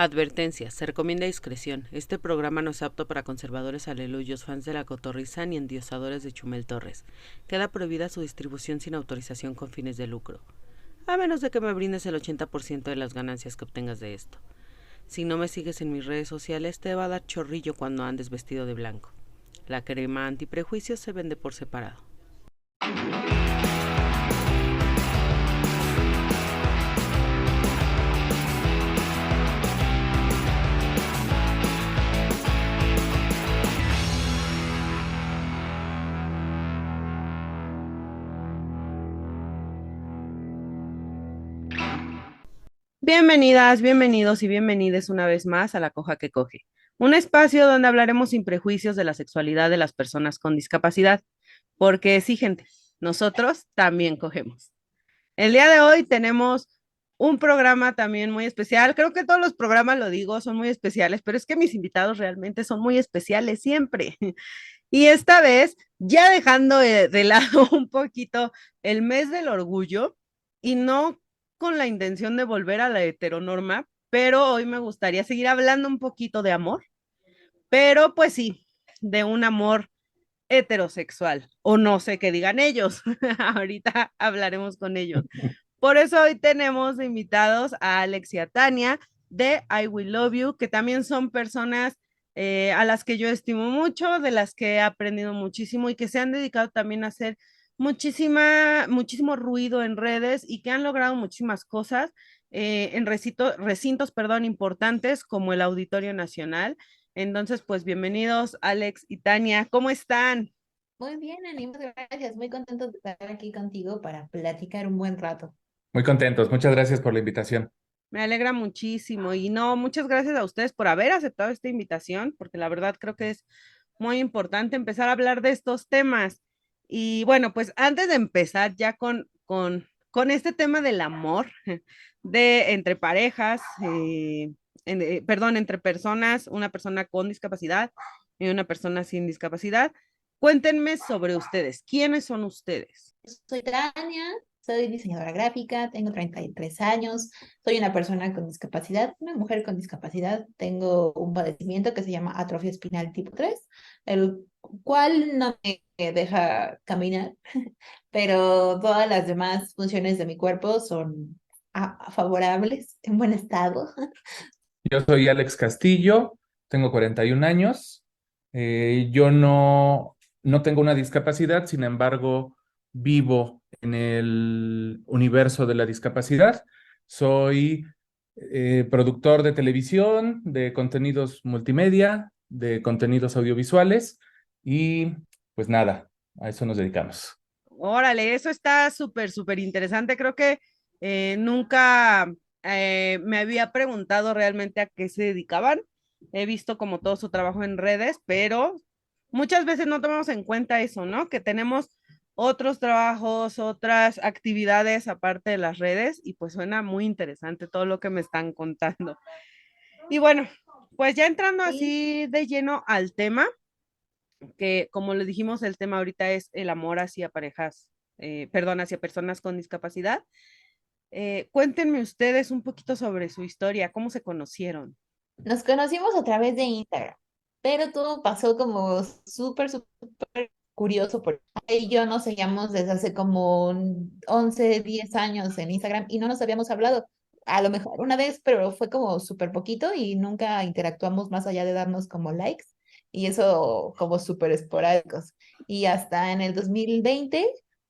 Advertencia, se recomienda discreción. Este programa no es apto para conservadores, aleluyos, fans de la cotorriza ni endiosadores de Chumel Torres. Queda prohibida su distribución sin autorización con fines de lucro. A menos de que me brindes el 80% de las ganancias que obtengas de esto. Si no me sigues en mis redes sociales, te va a dar chorrillo cuando andes vestido de blanco. La crema antiprejuicios se vende por separado. Bienvenidas, bienvenidos y bienvenides una vez más a La Coja que Coge, un espacio donde hablaremos sin prejuicios de la sexualidad de las personas con discapacidad, porque sí, gente, nosotros también cogemos. El día de hoy tenemos un programa también muy especial. Creo que todos los programas, lo digo, son muy especiales, pero es que mis invitados realmente son muy especiales siempre. Y esta vez, ya dejando de lado un poquito el mes del orgullo y no con la intención de volver a la heteronorma, pero hoy me gustaría seguir hablando un poquito de amor, pero pues sí, de un amor heterosexual, o no sé qué digan ellos. Ahorita hablaremos con ellos. Por eso hoy tenemos invitados a Alex y a Tania de I Will Love You, que también son personas a las que yo estimo mucho, de las que he aprendido muchísimo y que se han dedicado también a hacer muchísimo ruido en redes y que han logrado muchísimas cosas en recintos, perdón, importantes como el Auditorio Nacional. Entonces, pues bienvenidos Alex y Tania, ¿cómo están? Muy bien, Ani, muchas gracias. Muy contento de estar aquí contigo para platicar un buen rato. Muy contentos, muchas gracias por la invitación. Me alegra muchísimo y no, muchas gracias a ustedes por haber aceptado esta invitación, porque la verdad creo que es muy importante empezar a hablar de estos temas. Y bueno, pues antes de empezar ya con este tema del amor, de entre parejas, perdón, entre personas, una persona con discapacidad y una persona sin discapacidad, cuéntenme sobre ustedes. ¿Quiénes son ustedes? Soy Tania, soy diseñadora gráfica, tengo 33 años, soy una persona con discapacidad, una mujer con discapacidad. Tengo un padecimiento que se llama atrofia espinal tipo 3, el cual no me deja caminar, pero todas las demás funciones de mi cuerpo son favorables, en buen estado. Yo soy Alex Castillo, tengo 41 años. Yo no tengo una discapacidad, sin embargo, vivo en el universo de la discapacidad. Soy productor de televisión, de contenidos multimedia, de contenidos audiovisuales y pues nada, a eso nos dedicamos. Órale, eso está súper interesante. Creo que nunca me había preguntado realmente a qué se dedicaban. He visto como todo su trabajo en redes, pero muchas veces no tomamos en cuenta eso, ¿no? Que tenemos otros trabajos, otras actividades aparte de las redes y pues suena muy interesante todo lo que me están contando. Y bueno, pues ya entrando Sí. así de lleno al tema que como les dijimos, el tema ahorita es el amor hacia parejas, perdón, hacia personas con discapacidad. Cuéntenme ustedes un poquito sobre su historia, cómo se conocieron. Nos conocimos a través de Instagram, pero todo pasó como súper curioso porque ella y yo nos seguíamos desde hace como 11, 10 años en Instagram y no nos habíamos hablado. A lo mejor una vez, pero fue como súper poquito y nunca interactuamos más allá de darnos como likes y eso como súper esporádicos. Y hasta en el 2020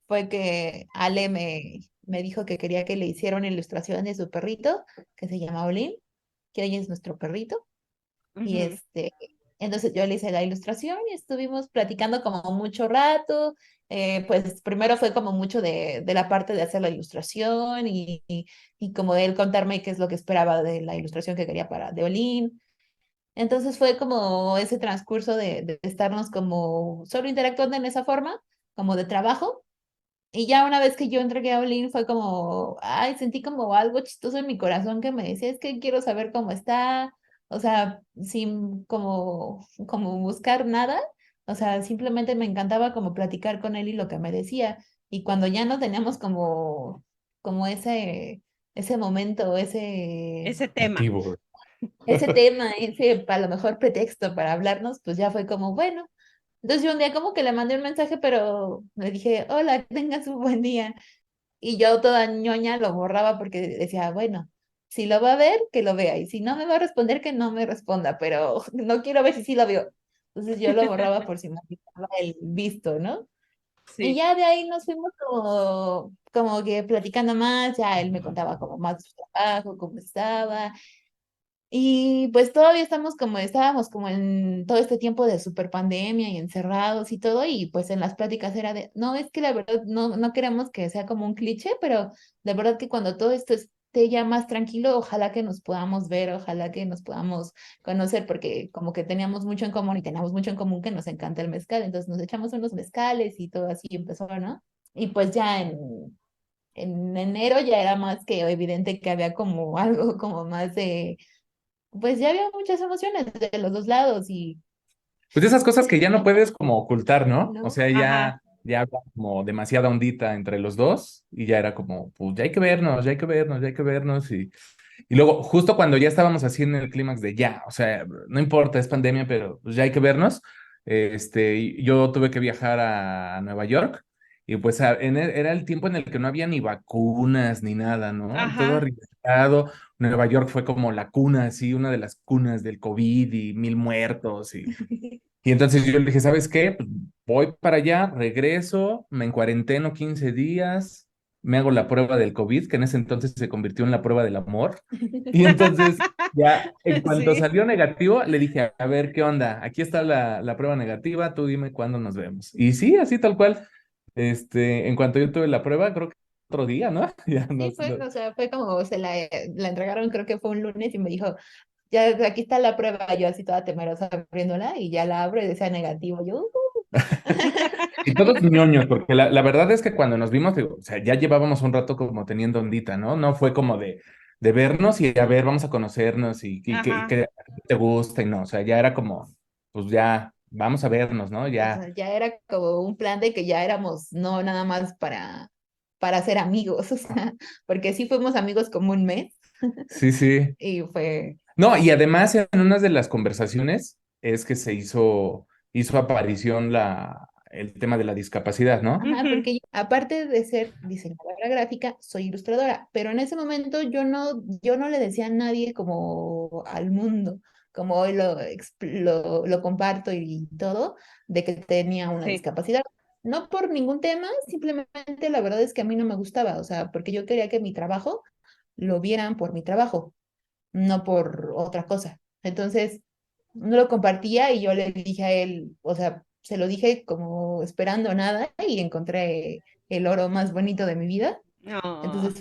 fue que Ale me dijo que quería que le hiciera una ilustración de su perrito que se llama Olin, que hoy es nuestro perrito. Uh Y -huh. entonces yo le hice la ilustración y estuvimos platicando como mucho rato. Pues primero fue como mucho de la parte de hacer la ilustración y como de él contarme qué es lo que esperaba de la ilustración que quería para de Olin. Entonces fue como ese transcurso de estarnos como solo interactuando en esa forma, como de trabajo. Y ya una vez que yo entregué a Olin fue como, ay, sentí como algo chistoso en mi corazón que me decía, es que quiero saber cómo está, o sea, sin como buscar nada, o sea, simplemente me encantaba como platicar con él y lo que me decía. Y cuando ya no teníamos como ese momento, ese, Ese tema. Motivo. ese tema, ese a lo mejor pretexto para hablarnos, pues ya fue como, bueno. Entonces yo un día como que le mandé un mensaje, pero le dije, hola, que tengas un buen día. Y yo toda ñoña lo borraba porque decía, bueno, si lo va a ver, que lo vea. Y si no me va a responder, que no me responda, pero no quiero ver si sí lo vio. Entonces yo lo borraba por si me quitaba el visto, ¿no? Y Sí. ya de ahí nos fuimos como que platicando más, ya él me contaba como más de su trabajo, cómo estaba. Y pues todavía estábamos como en todo este tiempo de super pandemia y encerrados y todo, y pues en las pláticas era de, no, es que la verdad no queremos que sea como un cliché, pero de verdad que cuando todo esto esté ya más tranquilo, ojalá que nos podamos ver, ojalá que nos podamos conocer, porque como que teníamos mucho en común y teníamos mucho en común que nos encanta el mezcal, entonces nos echamos unos mezcales y todo así empezó, ¿no? Y pues ya en enero ya era más que evidente que había como algo como más de pues ya había muchas emociones de los dos lados y, Pues de esas cosas que ya no puedes como ocultar, ¿no? O ¿no? sea, Ajá, ya había como demasiada ondita entre los dos y ya era como, pues ya hay que vernos, ya hay que vernos, ya hay que vernos. Y luego, justo cuando ya estábamos así en el clímax de ya, o sea, no importa, es pandemia, pero pues ya hay que vernos, y yo tuve que viajar a Nueva York y pues era el tiempo en el que no había ni vacunas ni nada, ¿no? Y todo ajá. arriesgado. Nueva York fue como la cuna, así, una de las cunas del COVID y 1,000 muertos y entonces yo le dije, ¿sabes qué? Pues voy para allá, regreso, me encuarenteno 15 días, me hago la prueba del COVID, que en ese entonces se convirtió en la prueba del amor. Y entonces ya, en cuanto Sí. salió negativo, le dije, a ver, ¿qué onda? Aquí está la prueba negativa, tú dime cuándo nos vemos. Y sí, así tal cual. En cuanto yo tuve la prueba, creo que otro día, ¿no? Ya Sí, nos, fue, no- o sea, fue como la entregaron, creo que fue un lunes y me dijo, ya aquí está la prueba, yo así toda temerosa abriéndola y ya la abro y decía negativo, yo, Y todos ñoños, porque la verdad es que cuando nos vimos, digo, o sea, ya llevábamos un rato como teniendo ondita, ¿no? No fue como de vernos y a ver, vamos a conocernos y Ajá. qué te gusta y no, o sea, ya era como, pues ya, vamos a vernos, ¿no? o Ya, sea, ya era como un plan de que ya éramos, no nada más para ser amigos, o sea, porque sí fuimos amigos como un mes sí, sí. y fue, No, y además en una de las conversaciones es que hizo aparición el tema de la discapacidad, ¿no? ajá, Ujú. porque yo, aparte de ser diseñadora gráfica, soy ilustradora, pero en ese momento yo no le decía a nadie como al mundo, como hoy lo comparto y todo, de que tenía una Sí, discapacidad. No por ningún tema, simplemente la verdad es que a mí no me gustaba, o sea, porque yo quería que mi trabajo lo vieran por mi trabajo, no por otra cosa. Entonces, no lo compartía y yo le dije a él, o sea, se lo dije como esperando nada y encontré el oro más bonito de mi vida. no. Entonces,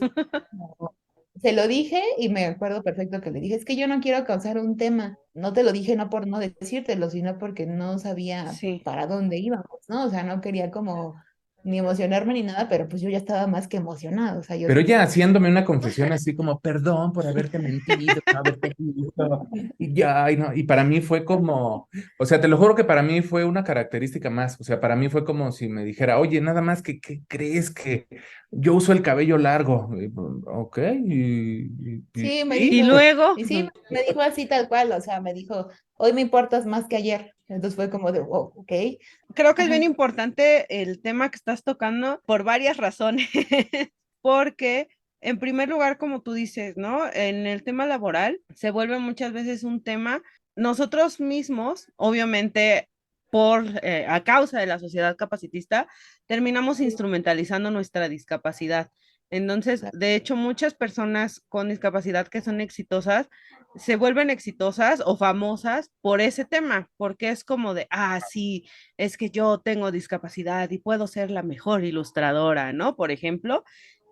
como, se lo dije y me acuerdo perfecto que le dije, es que yo no quiero causar un tema. No te lo dije no por no decírtelo, sino porque no sabía Sí. para dónde íbamos, ¿no? O sea, no quería como ni emocionarme ni nada, pero pues yo ya estaba más que emocionado. O sea, yo Pero ella haciéndome una confesión así como, perdón por haberte mentido, por haberte visto, y ya, y no, y para mí fue como, o sea, te lo juro que para mí fue una característica más, o sea, para mí fue como si me dijera, oye, nada más que, ¿qué crees que yo uso el cabello largo? Y, pues, ok, sí, me Y dijo, luego, y sí, me dijo así tal cual, o sea, me dijo, hoy me importas más que ayer. Entonces fue como de, oh, ok. creo que es bien Ajá. importante el tema que estás tocando por varias razones, porque en primer lugar, como tú dices, ¿no? En el tema laboral se vuelve muchas veces un tema, nosotros mismos, obviamente, a causa de la sociedad capacitista, terminamos instrumentalizando nuestra discapacidad. Entonces, de hecho, muchas personas con discapacidad que son exitosas se vuelven exitosas o famosas por ese tema, porque es como de, ah, sí, es que yo tengo discapacidad y puedo ser la mejor ilustradora, ¿no? Por ejemplo,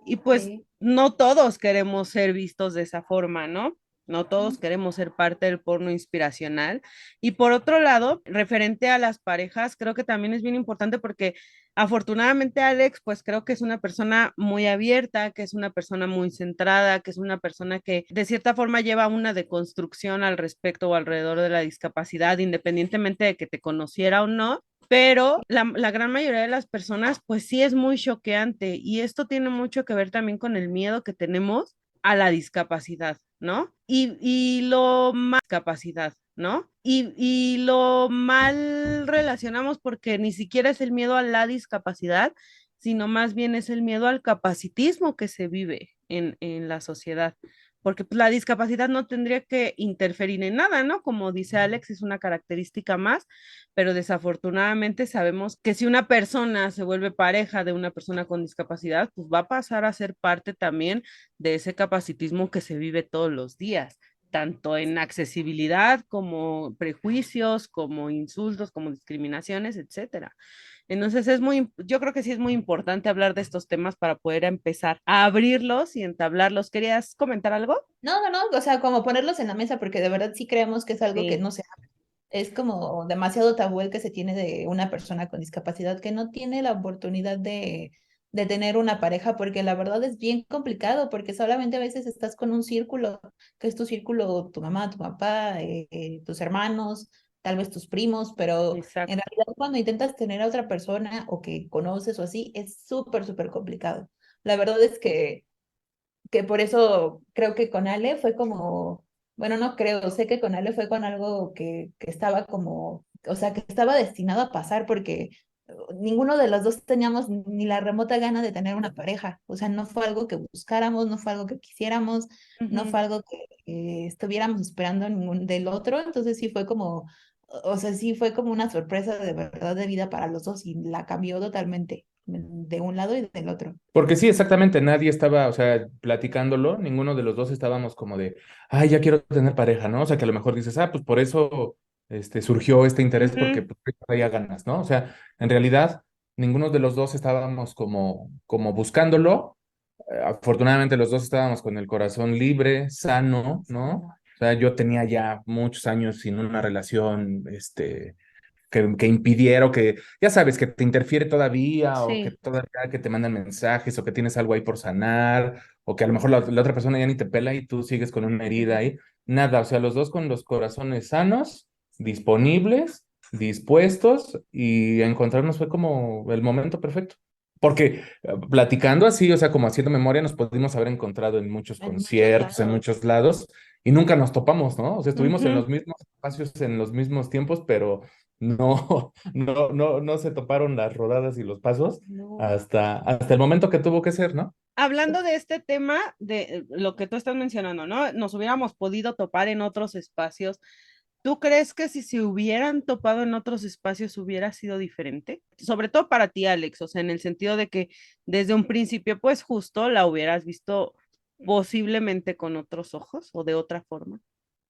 y pues Sí. no todos queremos ser vistos de esa forma, ¿no? No todos queremos ser parte del porno inspiracional. Y por otro lado, referente a las parejas, creo que también es bien importante porque afortunadamente Alex, pues creo que es una persona muy abierta, que es una persona muy centrada, que es una persona que de cierta forma lleva una deconstrucción al respecto o alrededor de la discapacidad, independientemente de que te conociera o no. Pero la gran mayoría de las personas, pues sí es muy choqueante y esto tiene mucho que ver también con el miedo que tenemos a la discapacidad, ¿no? Y lo más capacidad, ¿no? Y lo mal relacionamos porque ni siquiera es el miedo a la discapacidad, sino más bien es el miedo al capacitismo que se vive en la sociedad. Porque pues, la discapacidad no tendría que interferir en nada, ¿no? Como dice Alex, es una característica más, pero desafortunadamente sabemos que si una persona se vuelve pareja de una persona con discapacidad, pues va a pasar a ser parte también de ese capacitismo que se vive todos los días, tanto en accesibilidad como prejuicios, como insultos, como discriminaciones, etcétera. Entonces yo creo que sí es muy importante hablar de estos temas para poder empezar a abrirlos y entablarlos. ¿Querías comentar algo? No, no, no, o sea, como ponerlos en la mesa, porque de verdad sí creemos que es algo que Sí, no se habla. Es como demasiado tabú el que se tiene de una persona con discapacidad que no tiene la oportunidad de tener una pareja, porque la verdad es bien complicado, porque solamente a veces estás con un círculo, que es tu círculo, tu mamá, tu papá, tus hermanos, tal vez tus primos, pero en exacto. realidad cuando intentas tener a otra persona o que conoces o así, es súper, súper complicado. La verdad es que por eso creo que con Ale fue como, bueno, no creo, sé que con Ale fue con algo que estaba como, o sea, que estaba destinado a pasar porque ninguno de los dos teníamos ni la remota gana de tener una pareja, o sea, no fue algo que buscáramos, no fue algo que quisiéramos, no Ujú. fue algo que estuviéramos esperando ningún del otro, entonces sí fue como, o sea, sí fue como una sorpresa de verdad de vida para los dos y la cambió totalmente de un lado y del otro. Porque sí, exactamente, nadie estaba, o sea, platicándolo, ninguno de los dos estábamos como de, ay, ya quiero tener pareja, ¿no? O sea, que a lo mejor dices, ah, pues por eso surgió este interés porque Ujú. pues, traía ganas, ¿no? O sea, en realidad, ninguno de los dos estábamos como buscándolo. Afortunadamente, los dos estábamos con el corazón libre, sano, ¿no? O sea, yo tenía ya muchos años sin una relación, que impidiera o que, ya sabes, que te interfiere todavía o que Sí, todavía que te mandan mensajes o que tienes algo ahí por sanar o que a lo mejor la otra persona ya ni te pela y tú sigues con una herida ahí. Nada, o sea, los dos con los corazones sanos, disponibles, dispuestos y encontrarnos fue como el momento perfecto. Porque platicando así, o sea, como haciendo memoria, nos pudimos haber encontrado en muchos En muchos conciertos, en lados. muchos lados, y nunca nos topamos, ¿no? O sea, estuvimos en ujú. los mismos espacios, en los mismos tiempos, pero no, no se toparon las rodadas y los pasos No. hasta el momento que tuvo que ser, ¿no? Hablando de este tema, de lo que tú estás mencionando, ¿no? Nos hubiéramos podido topar en otros espacios. ¿Tú crees que si se hubieran topado en otros espacios hubiera sido diferente? Sobre todo para ti, Alex, o sea, en el sentido de que desde un principio, pues justo la hubieras visto posiblemente con otros ojos o de otra forma.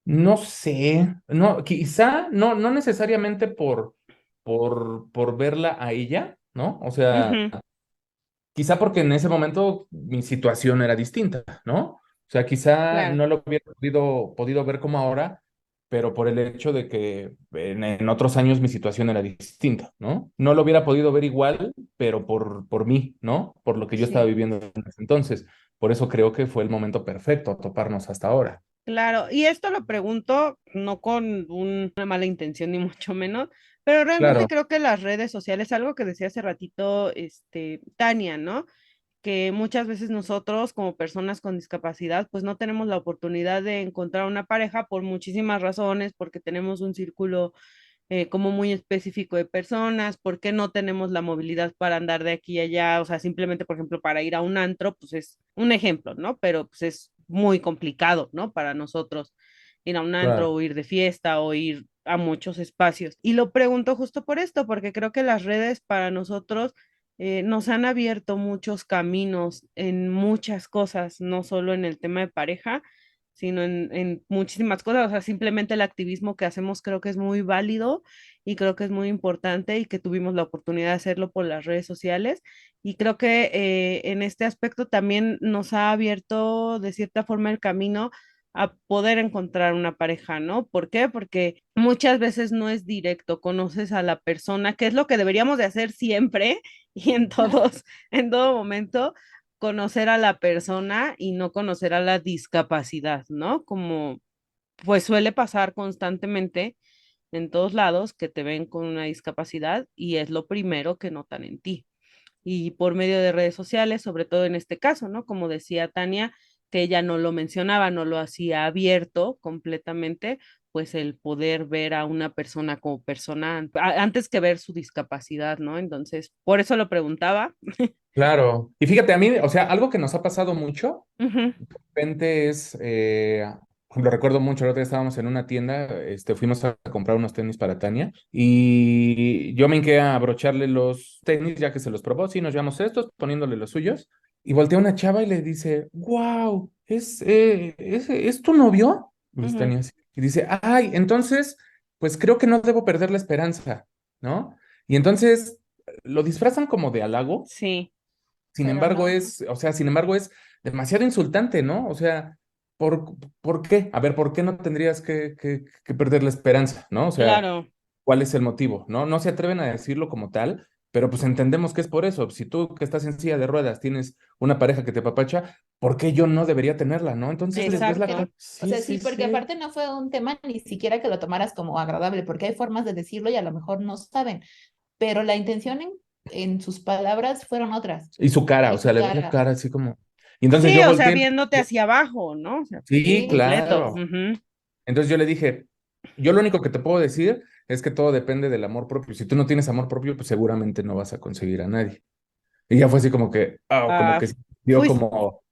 No sé, no, quizá no necesariamente por verla a ella, ¿no? O sea, Ujú, quizá porque en ese momento mi situación era distinta, ¿no? O sea, quizá claro, no lo hubiera podido ver como ahora, pero por el hecho de que en otros años mi situación era distinta, ¿no? No lo hubiera podido ver igual, pero por mí, ¿no? Por lo que yo estaba sí. viviendo en ese entonces. Por eso creo que fue el momento perfecto a toparnos hasta ahora. Claro, y esto lo pregunto no con una mala intención ni mucho menos, pero realmente Claro, creo que las redes sociales, algo que decía hace ratito, Tania, ¿no? Que muchas veces nosotros como personas con discapacidad, pues no tenemos la oportunidad de encontrar una pareja por muchísimas razones, porque tenemos un círculo como muy específico de personas, porque no tenemos la movilidad para andar de aquí a allá, o sea, simplemente, por ejemplo, para ir a un antro, pues es un ejemplo, ¿no? Pero pues es muy complicado, ¿no? Para nosotros ir a un antro claro. o ir de fiesta o ir a muchos espacios. Y lo pregunto justo por esto, porque creo que las redes para nosotros nos han abierto muchos caminos en muchas cosas, no solo en el tema de pareja, sino en muchísimas cosas. O sea, simplemente el activismo que hacemos creo que es muy válido y creo que es muy importante y que tuvimos la oportunidad de hacerlo por las redes sociales. Y creo que en este aspecto también nos ha abierto de cierta forma el camino a poder encontrar una pareja, ¿no? ¿Por qué? Porque muchas veces no es directo, conoces a la persona, que es lo que deberíamos de hacer siempre y en todo momento, conocer a la persona y no conocer a la discapacidad, ¿no? Como pues suele pasar constantemente en todos lados que te ven con una discapacidad y es lo primero que notan en ti. Y por medio de redes sociales, sobre todo en este caso, ¿no? Como decía Tania, que ella no lo mencionaba, no lo hacía abierto completamente, pues el poder ver a una persona como persona antes que ver su discapacidad, ¿no? Entonces, por eso lo preguntaba. Claro. Y fíjate, a mí, o sea, algo que nos ha pasado mucho, Ujú, de repente es, lo recuerdo mucho, el otro día estábamos en una tienda, fuimos a comprar unos tenis para Tania y yo me hinqué a abrocharle los tenis ya que se los probó, sí, nos llevamos estos, poniéndole los suyos, y voltea una chava y le dice, wow, ¿es tu novio? Y dice ujú. Tania así. Y dice, ay, entonces, pues creo que no debo perder la esperanza, ¿no? Y entonces lo disfrazan como de halago. Sí, Sin pero embargo, no. es demasiado insultante, ¿no? O sea, ¿por qué? A ver, ¿por qué no tendrías que perder la esperanza, ¿no? O sea, claro. ¿cuál es el motivo? ¿No? No se atreven a decirlo como tal, pero pues entendemos que es por eso. Si tú que estás en silla de ruedas tienes una pareja que te papacha, ¿por qué yo no debería tenerla, no? Entonces les ves la Exacto. cara. O Sí, sea, sí, sí, porque sí. aparte no fue un tema ni siquiera que lo tomaras como agradable, porque hay formas de decirlo y a lo mejor no saben, pero la intención en sus palabras fueron otras. Y su cara, o Y sea, su le ves la cara, cara así como. Y entonces Sí, yo o sea, volteé. viéndote hacia abajo, ¿no? O sea, Sí, sí, completo. claro. Ujú. Entonces yo le dije, yo lo único que te puedo decir es que todo depende del amor propio. Si tú no tienes amor propio, pues seguramente no vas a conseguir a nadie. Y ya fue así como que, como Ah, que dio fuiste, como,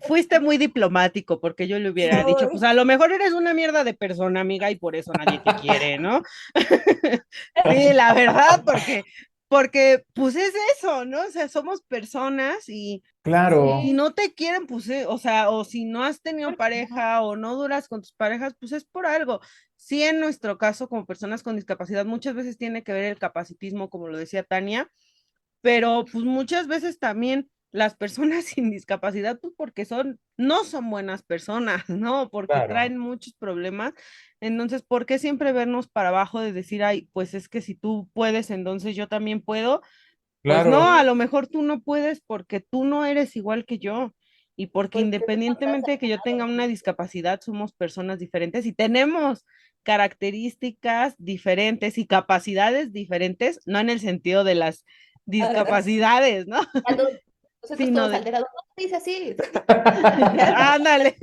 fuiste muy diplomático porque yo le hubiera dicho, pues a lo mejor eres una mierda de persona, amiga, y por eso nadie te quiere, ¿no? Sí, la verdad, porque pues es eso, ¿no? O sea, somos personas y si claro, sí, no te quieren, pues, o sea, o si no has tenido porque no. pareja o no duras con tus parejas, pues es por algo. Sí, en nuestro caso, como personas con discapacidad, muchas veces tiene que ver el capacitismo, como lo decía Tania, pero pues muchas veces también las personas sin discapacidad, pues porque no son buenas personas, ¿no? Porque claro, traen muchos problemas. Entonces, ¿por qué siempre vernos para abajo de decir, ay, pues es que si tú puedes, entonces yo también puedo? Pues no, claro, a Sí, lo mejor tú no puedes porque tú no eres igual que yo y porque porque tú no estás independientemente de que yo tenga sanado. una discapacidad, somos personas diferentes y tenemos características diferentes y capacidades diferentes, no en el sentido de las Ah, discapacidades, ¿no? nosotros Sino todos de, alterados. No se dice así. ándale,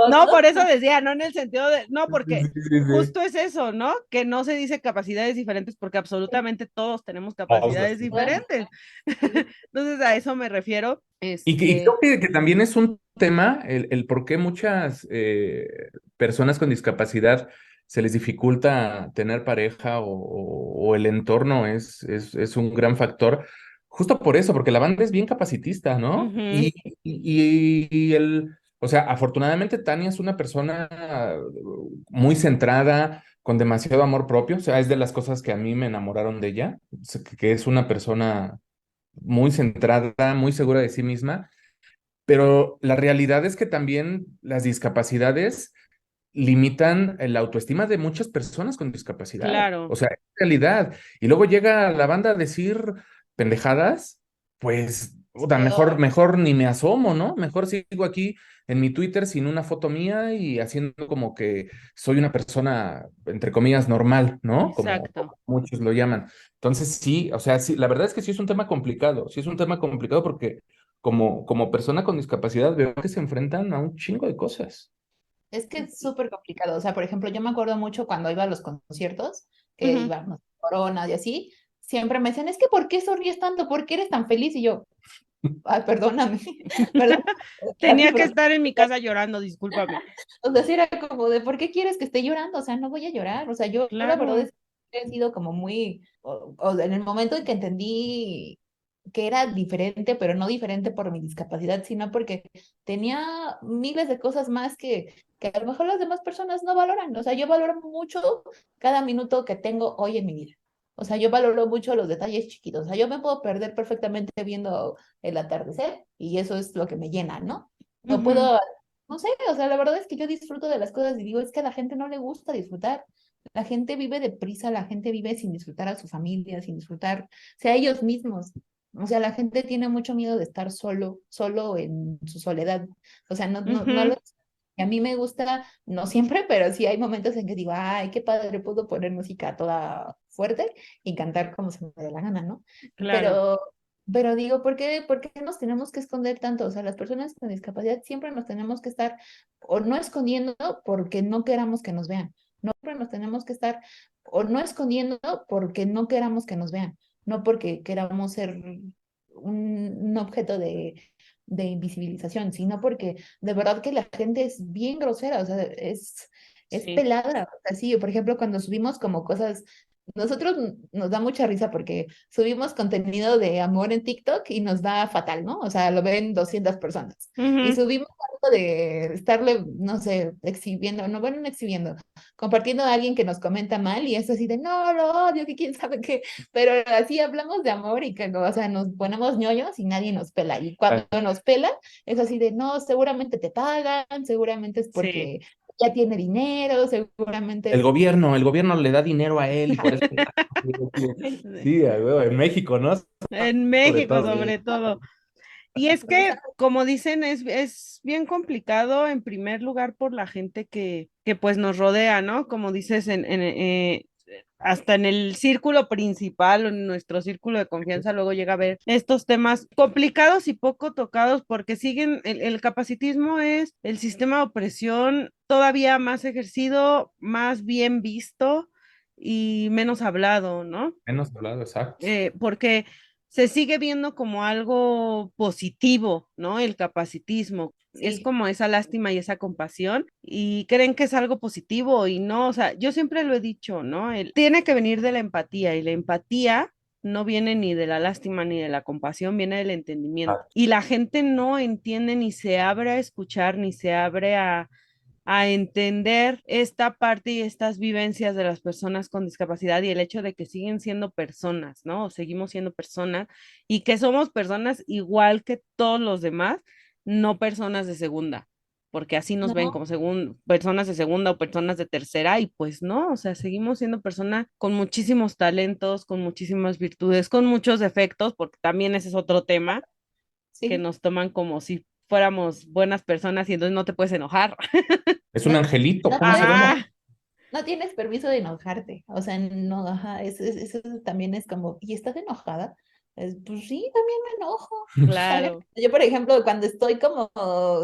no, Todos, por eso decía, no en el sentido de, no, sí, porque sí, sí, sí. justo es eso, ¿no? Que no se dice capacidades diferentes porque absolutamente todos tenemos Todos las capacidades tenemos. diferentes. sí, Entonces a eso me refiero, Y creo que también es un tema el por qué muchas personas con discapacidad se les dificulta tener pareja o el entorno es un gran factor. Justo por eso, porque la banda es bien capacitista, ¿no? ujú, O sea, afortunadamente Tania es una persona muy centrada, con demasiado amor propio. O sea, es de las cosas que a mí me enamoraron de ella, que es una persona muy centrada, muy segura de sí misma, pero la realidad es que también las discapacidades limitan la autoestima de muchas personas con discapacidad. claro, O sea, es realidad. Y luego llega la banda a decir pendejadas, pues, es puta, peor. mejor ni me asomo, ¿no? Mejor sigo aquí en mi Twitter sin una foto mía y haciendo como que soy una persona, entre comillas, normal, ¿no? exacto. Como muchos lo llaman. Entonces, sí, o sea, sí, la verdad es que sí es un tema complicado, sí es un tema complicado porque como persona con discapacidad veo que se enfrentan a un chingo de cosas. Es que es súper complicado. O sea, por ejemplo, yo me acuerdo mucho cuando iba a los conciertos, que Ujú. íbamos Corona y así, siempre me decían, es que ¿por qué sonríes tanto? ¿Por qué eres tan feliz? Y yo, ay, perdóname, perdón. Tenía que estar en mi casa llorando, discúlpame. O sea, sí era como de, ¿por qué quieres que esté llorando? O sea, no voy a llorar. O sea, yo la verdad Claro. es que he sido como muy, o en el momento en que entendí que era diferente, pero no diferente por mi discapacidad, sino porque tenía miles de cosas más que a lo mejor las demás personas no valoran. O sea, yo valoro mucho cada minuto que tengo hoy en mi vida. O sea, yo valoro mucho los detalles chiquitos. O sea, yo me puedo perder perfectamente viendo el atardecer y eso es lo que me llena, ¿no? O Ujú, puedo, no sé, o sea, la verdad es que yo disfruto de las cosas y digo, es que a la gente no le gusta disfrutar. La gente vive deprisa, la gente vive sin disfrutar a su familia, sin disfrutar, sea ellos mismos. O sea, la gente tiene mucho miedo de estar solo, solo en su soledad. O sea, no ujú, lo... Y a mí me gusta, no siempre, pero sí hay momentos en que digo, ay, qué padre, puedo poner música toda fuerte y cantar como se me dé la gana, ¿no? claro. Pero Pero digo, por qué nos tenemos que esconder tanto? O sea, las personas con discapacidad siempre nos tenemos que estar o no escondiendo porque no queramos que nos vean. No siempre nos tenemos que estar o no escondiendo porque no queramos que nos vean. No porque queramos ser un objeto de invisibilización, sino porque de verdad que la gente es bien grosera, o sea, es Sí. pelada. O sea, sí, por ejemplo, cuando subimos como cosas, nosotros nos da mucha risa porque subimos contenido de amor en TikTok y nos da fatal, ¿no? O sea, lo ven 200 personas. Y Ujú. subimos algo de estarle, no sé, exhibiendo, no, bueno, no exhibiendo, compartiendo a alguien que nos comenta mal y es así de, no, lo odio, que quién sabe qué, pero así hablamos de amor y que, o sea, nos ponemos ñoños y nadie nos pela. Y cuando Ah, nos pela, es así de, no, seguramente te pagan, seguramente es Sí. porque ya tiene dinero, seguramente es... el gobierno le da dinero a él y por eso... Sí, a huevo, en México, ¿no? En Sobre México, todo. sobre todo. Y es que, como dicen, es bien complicado en primer lugar por la gente que pues nos rodea, ¿no? Como dices, hasta en el círculo principal o en nuestro círculo de confianza luego llega a ver estos temas complicados y poco tocados porque siguen, el capacitismo es el sistema de opresión todavía más ejercido, más bien visto y menos hablado, ¿no? Menos hablado, exacto. Porque se sigue viendo como algo positivo, ¿no? El capacitismo. Es Sí, como esa lástima y esa compasión y creen que es algo positivo y no, o sea, yo siempre lo he dicho, ¿no? Tiene que venir de la empatía y la empatía no viene ni de la lástima ni de la compasión, viene del entendimiento. Ah, Y la gente no entiende ni se abre a escuchar ni se abre a entender esta parte y estas vivencias de las personas con discapacidad y el hecho de que siguen siendo personas, ¿no? O seguimos siendo personas y que somos personas igual que todos los demás, no personas de segunda, porque así nos ven no, como personas de segunda o personas de tercera y pues no, o sea, seguimos siendo personas con muchísimos talentos, con muchísimas virtudes, con muchos defectos, porque también ese es otro tema que sí. nos toman como si fuéramos buenas personas y entonces no te puedes enojar. es un No, angelito, no ¿cómo se va a enojar? puedes, Ajá, no tienes permiso de enojarte. O sea, no, ajá, eso también es como, ¿y estás enojada? Pues sí, también me enojo. También, claro. yo, por ejemplo, cuando estoy como,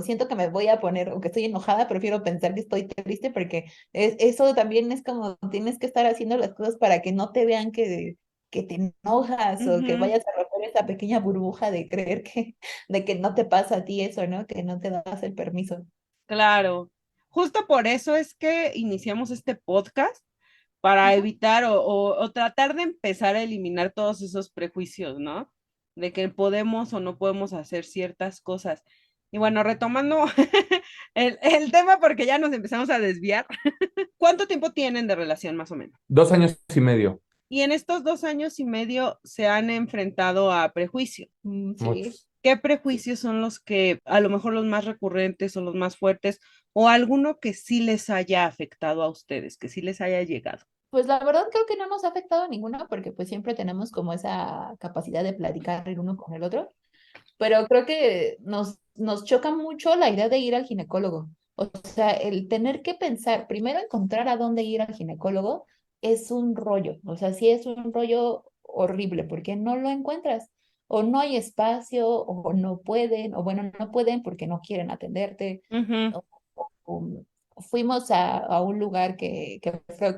siento que me voy a poner, o que estoy enojada, prefiero pensar que estoy triste porque eso también es como, tienes que estar haciendo las cosas para que no te vean que te enojas o que Ujú, vayas a romper esa pequeña burbuja de creer que, de que no te pasa a ti eso, ¿no? Que no te das el permiso. claro. Justo por eso es que iniciamos este podcast para Ajá. evitar o tratar de empezar a eliminar todos esos prejuicios, ¿no? De que podemos o no podemos hacer ciertas cosas. Y bueno, retomando el tema porque ya nos empezamos a desviar. ¿Cuánto tiempo tienen de relación más o menos? 2 años y medio, Y en estos 2 años y medio se han enfrentado a prejuicios. Sí. muchos. ¿Qué prejuicios son los que a lo mejor los más recurrentes o los más fuertes o alguno que sí les haya afectado a ustedes, que sí les haya llegado? Pues la verdad creo que no nos ha afectado ninguno porque pues siempre tenemos como esa capacidad de platicar el uno con el otro, pero creo que nos choca mucho la idea de ir al ginecólogo. O sea, el tener que pensar, primero encontrar a dónde ir al ginecólogo es un rollo, o sea, sí es un rollo horrible porque no lo encuentras. O no hay espacio, o no pueden, o bueno, no pueden porque no quieren atenderte. Ujú, um, Fuimos a un lugar que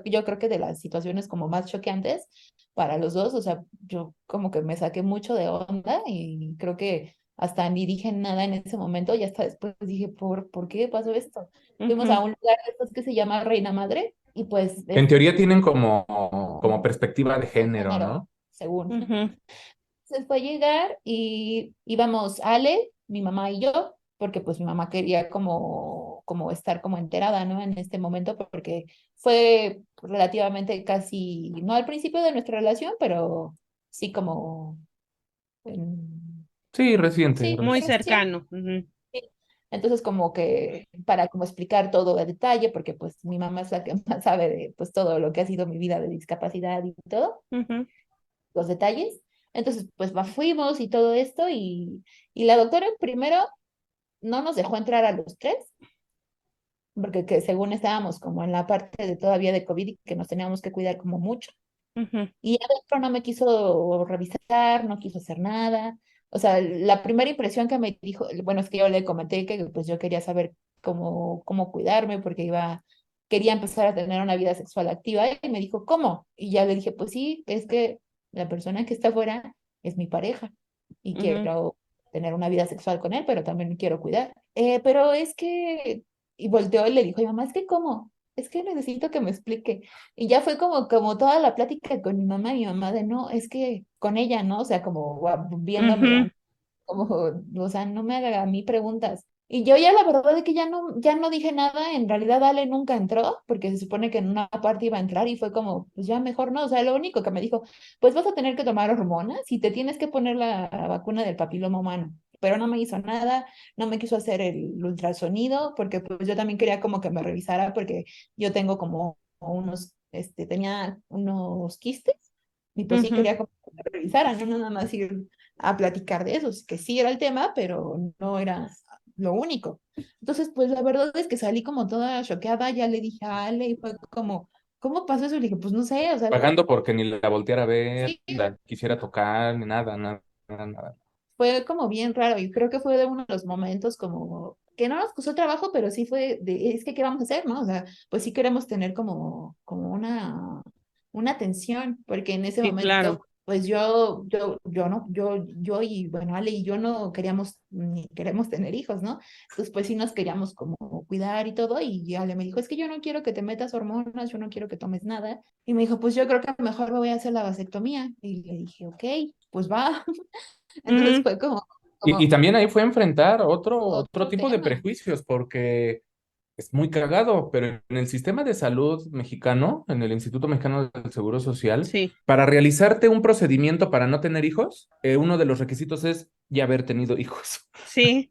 yo creo que de las situaciones como más choqueantes para los dos, o sea, yo como que me saqué mucho de onda y creo que hasta ni dije nada en ese momento y hasta después dije, ¿por qué pasó esto? Fuimos a ujú, un lugar de estos que se llama Reina Madre y pues En es teoría tienen como perspectiva de género, género, ¿no? según. ujú, Se fue a llegar y íbamos Ale, mi mamá y yo, porque pues mi mamá quería como estar como enterada, ¿no? En este momento, porque fue relativamente casi, no al principio de nuestra relación, pero sí como, Sí, reciente. sí, muy recién. cercano. Ujú, Sí. Entonces como que para como explicar todo a detalle, porque pues mi mamá es la que más sabe de pues todo lo que ha sido mi vida de discapacidad y todo ujú, los detalles. Entonces, pues fuimos y todo esto y la doctora primero no nos dejó entrar a los tres, porque que según estábamos como en la parte de todavía de COVID y que nos teníamos que cuidar como mucho. Ujú, Y adentro no me quiso revisar, no quiso hacer nada. O sea, la primera impresión que me dijo, bueno, es que yo le comenté que pues yo quería saber cómo cuidarme porque quería empezar a tener una vida sexual activa y me dijo, ¿cómo? Y ya le dije, pues sí, es que la persona que está afuera es mi pareja y ujú, quiero tener una vida sexual con él, pero también me quiero cuidar. Pero es que, y volteó y le dijo, mamá, es que ¿cómo? Es que necesito que me explique. Y ya fue como toda la plática con mi mamá de no, es que con ella, ¿no? O sea, como viéndome, ujú, como, o sea, no me haga a mí preguntas. Y yo ya la verdad es que ya no dije nada, en realidad Ale nunca entró, porque se supone que en una parte iba a entrar y fue como, pues ya mejor no, o sea, lo único que me dijo, pues vas a tener que tomar hormonas y te tienes que poner la vacuna del papiloma humano, pero no me hizo nada, no me quiso hacer el ultrasonido, porque pues yo también quería como que me revisara, porque yo tengo como tenía unos quistes, y pues sí ujú. quería como que me revisaran, no nada más ir a platicar de eso, que sí era el tema, pero no era lo único. Entonces, pues la verdad es que salí como toda choqueada, ya le dije a Ale y fue como, ¿cómo pasó eso? Le dije, pues no sé, o sea, Pagando porque ni la volteara a ver, sí, la quisiera tocar, ni nada, nada, nada, nada. fue como bien raro y creo que fue de uno de los momentos como que no nos costó trabajo, pero sí fue es que ¿qué vamos a hacer, no? O sea, pues sí queremos tener como una tensión, porque en ese Sí, claro. momento, pues yo no, yo y bueno, Ale y yo no queríamos ni queremos tener hijos, ¿no? Entonces, pues sí nos queríamos como cuidar y todo, y Ale me dijo, es que yo no quiero que te metas hormonas, yo no quiero que tomes nada, y me dijo, pues yo creo que mejor me voy a hacer la vasectomía, y le dije, ok, pues va. Entonces Mm, fue como, Y como también ahí fue enfrentar otro otro tipo de tema. prejuicios, porque es muy cagado, pero en el sistema de salud mexicano, en el Instituto Mexicano del Seguro Social, sí, para realizarte un procedimiento para no tener hijos, uno de los requisitos es ya haber tenido hijos. sí.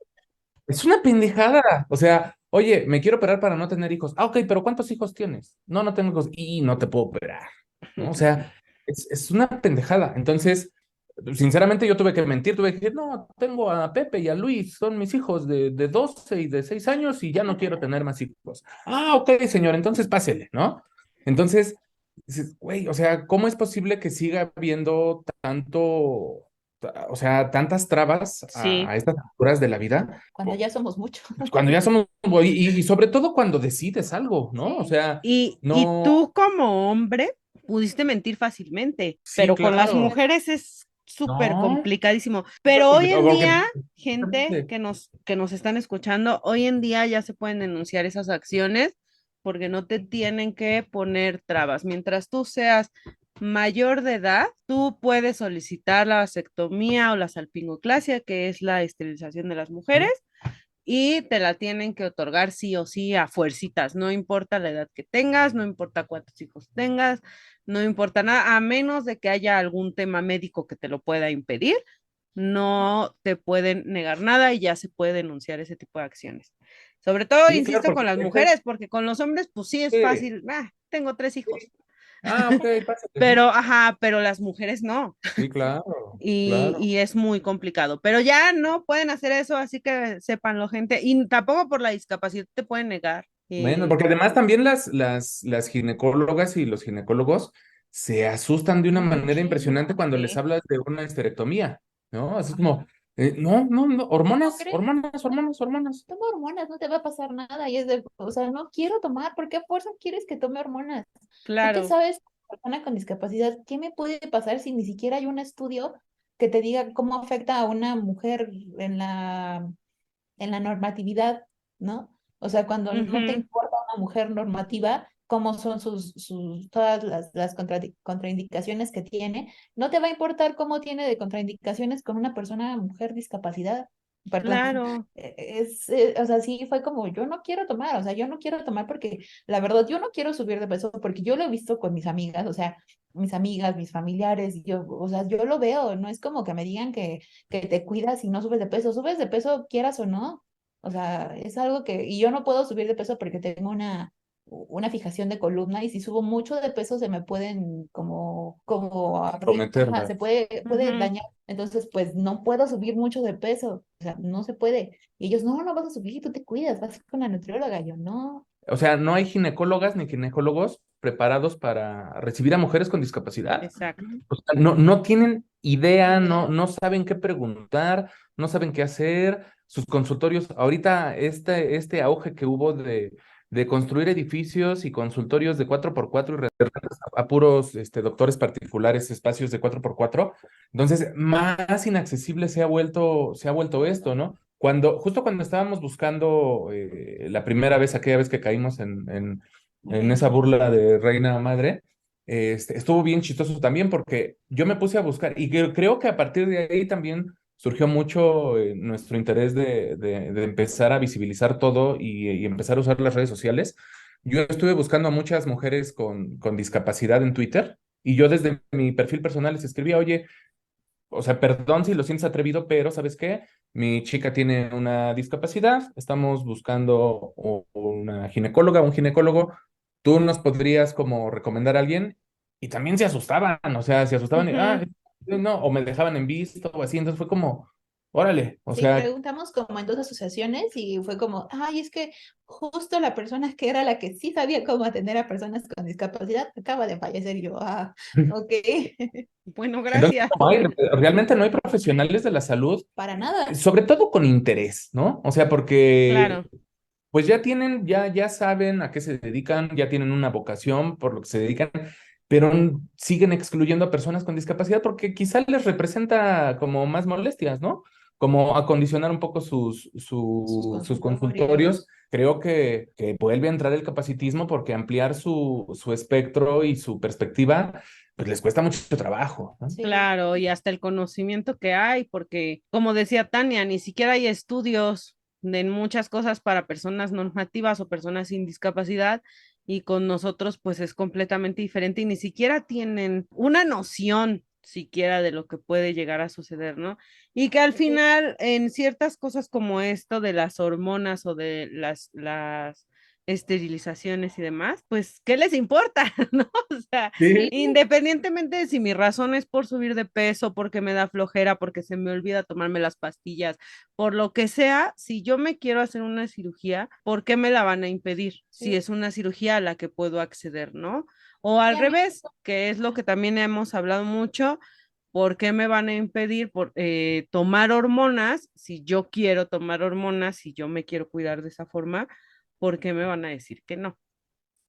Es una pendejada. O sea, oye, me quiero operar para no tener hijos. Ah, ok, pero ¿cuántos hijos tienes? No, no tengo hijos. Y no te puedo operar, ¿no? O sea, es una pendejada. Entonces, sinceramente yo tuve que mentir, tuve que decir, no, tengo a Pepe y a Luis, son mis hijos de 12 y de 6 años y ya no quiero tener más hijos. Ah, ok, señor, entonces pásele, ¿no? Entonces, dices, güey, o sea, ¿cómo es posible que siga habiendo o sea, tantas trabas Sí. a estas alturas de la vida? Cuando ya somos muchos. Cuando ya somos, y sobre todo cuando decides algo, ¿no? O Sí, sea, Y no, tú como hombre pudiste mentir fácilmente, sí, pero con las claro, mujeres es súper no, complicadísimo. súper Pero hoy complicado, en porque día, gente justamente, que nos están escuchando, hoy en día ya se pueden denunciar esas acciones porque no te tienen que poner trabas. Mientras tú seas mayor de edad, tú puedes solicitar la vasectomía o la salpingoclasia, que es la esterilización de las mujeres, y te la tienen que otorgar sí o sí a fuercitas, no importa la edad que tengas, no importa cuántos hijos tengas, no importa nada, a menos de que haya algún tema médico que te lo pueda impedir, no te pueden negar nada y ya se puede denunciar ese tipo de acciones. Sobre todo, sí, claro, insisto, con porque las mujeres, porque con los hombres, pues sí es fácil, tengo 3 hijos, ok, pásate, ¿no? pero, ajá, pero las mujeres no Sí, claro, claro. y es muy complicado. Pero ya no pueden hacer eso, así que sépanlo, gente. Y tampoco por la discapacidad te pueden negar. Bueno, porque además también las ginecólogas y los ginecólogos se asustan de una manera impresionante muchísimo, cuando les sí. hablas de una esterectomía, ¿no? Así como, no, no, no, ¿Cómo hormonas, crees? hormonas, hormonas, hormonas. Toma hormonas, no te va a pasar nada. Y es de, o sea, no quiero tomar, ¿por qué a fuerza quieres que tome hormonas? Tú qué claro. sabes, persona con discapacidad, ¿qué me puede pasar si ni siquiera hay un estudio que te diga cómo afecta a una mujer en la normatividad, ¿no? O sea, cuando no te Ujú, importa una mujer normativa, cómo son todas las contraindicaciones que tiene, no te va a importar cómo tiene de contraindicaciones con una persona, mujer discapacidad. Perdón, claro. o sea, sí fue como, yo no quiero tomar, o sea, yo no quiero tomar porque la verdad, yo no quiero subir de peso porque yo lo he visto con mis amigas, o sea, mis amigas, mis familiares, yo, o sea, yo lo veo, no es como que me digan que te cuidas y no subes de peso quieras o no. O sea, es algo y yo no puedo subir de peso porque tengo una fijación de columna y si subo mucho de peso se me pueden como abrir, ajá, Prometerla. puede Ujú. dañar. Entonces, pues no puedo subir mucho de peso, o sea, no se puede. Y ellos, no, no vas a subir, tú te cuidas, vas con la nutrióloga. Yo, no. O sea, no hay ginecólogas ni ginecólogos preparados para recibir a mujeres con discapacidad. Exacto. O sea, no tienen idea, Idea. no saben qué preguntar, no saben qué hacer. Sus consultorios, ahorita este auge que hubo de construir edificios y consultorios de 4x4 y rentas a puros doctores particulares, espacios de 4x4. Entonces, más inaccesible se ha vuelto esto, ¿no? Justo cuando estábamos buscando la primera vez, aquella vez que caímos en esa burla de Reina Madre, estuvo bien chistoso también porque yo me puse a buscar y creo que a partir de ahí también surgió mucho nuestro interés de empezar a visibilizar todo y empezar a usar las redes sociales. Yo estuve buscando a muchas mujeres con discapacidad en Twitter y yo desde mi perfil personal les escribía, oye, o sea, perdón si lo sientes atrevido, pero ¿sabes qué? Mi chica tiene una discapacidad, estamos buscando una ginecóloga, un ginecólogo, tú nos podrías como recomendar a alguien y también se asustaban, o sea, se asustaban y, Ujú. no, o me dejaban en visto o así, entonces fue como, órale, o Sí, sea, preguntamos como en dos asociaciones y fue como, ay, es que justo la persona que era la que sí sabía cómo atender a personas con discapacidad acaba de fallecer. Y yo, ok, Bueno, entonces gracias. realmente no hay profesionales de la salud, para nada. sobre todo con interés, ¿no? O sea, porque Claro. pues ya tienen, ya saben a qué se dedican, ya tienen una vocación por lo que se dedican, pero siguen excluyendo a personas con discapacidad porque quizá les representa como más molestias, ¿no? Como acondicionar un poco Sus sus consultorios. consultorios. Creo que vuelve a entrar el capacitismo porque ampliar su espectro y su perspectiva, pues les cuesta mucho trabajo, ¿no? Sí, Claro, y hasta el conocimiento que hay, porque como decía Tania, ni siquiera hay estudios de muchas cosas para personas normativas o personas sin discapacidad, y con nosotros pues es completamente diferente y ni siquiera tienen una noción siquiera de lo que puede llegar a suceder, ¿no? Y que al sí, final en ciertas cosas como esto de las hormonas o de las esterilizaciones y demás, pues, ¿qué les importa? ¿No? O sea, Sí. sí, independientemente de si mi razón es por subir de peso, porque me da flojera, porque se me olvida tomarme las pastillas, por lo que sea, si yo me quiero hacer una cirugía, ¿por qué me la van a impedir? Si sí. es una cirugía a la que puedo acceder, ¿no? O al Y a mí, revés, que es lo que también hemos hablado mucho, ¿por qué me van a impedir tomar hormonas si yo quiero tomar hormonas, si yo me quiero cuidar de esa forma? ¿Por qué me van a decir que no?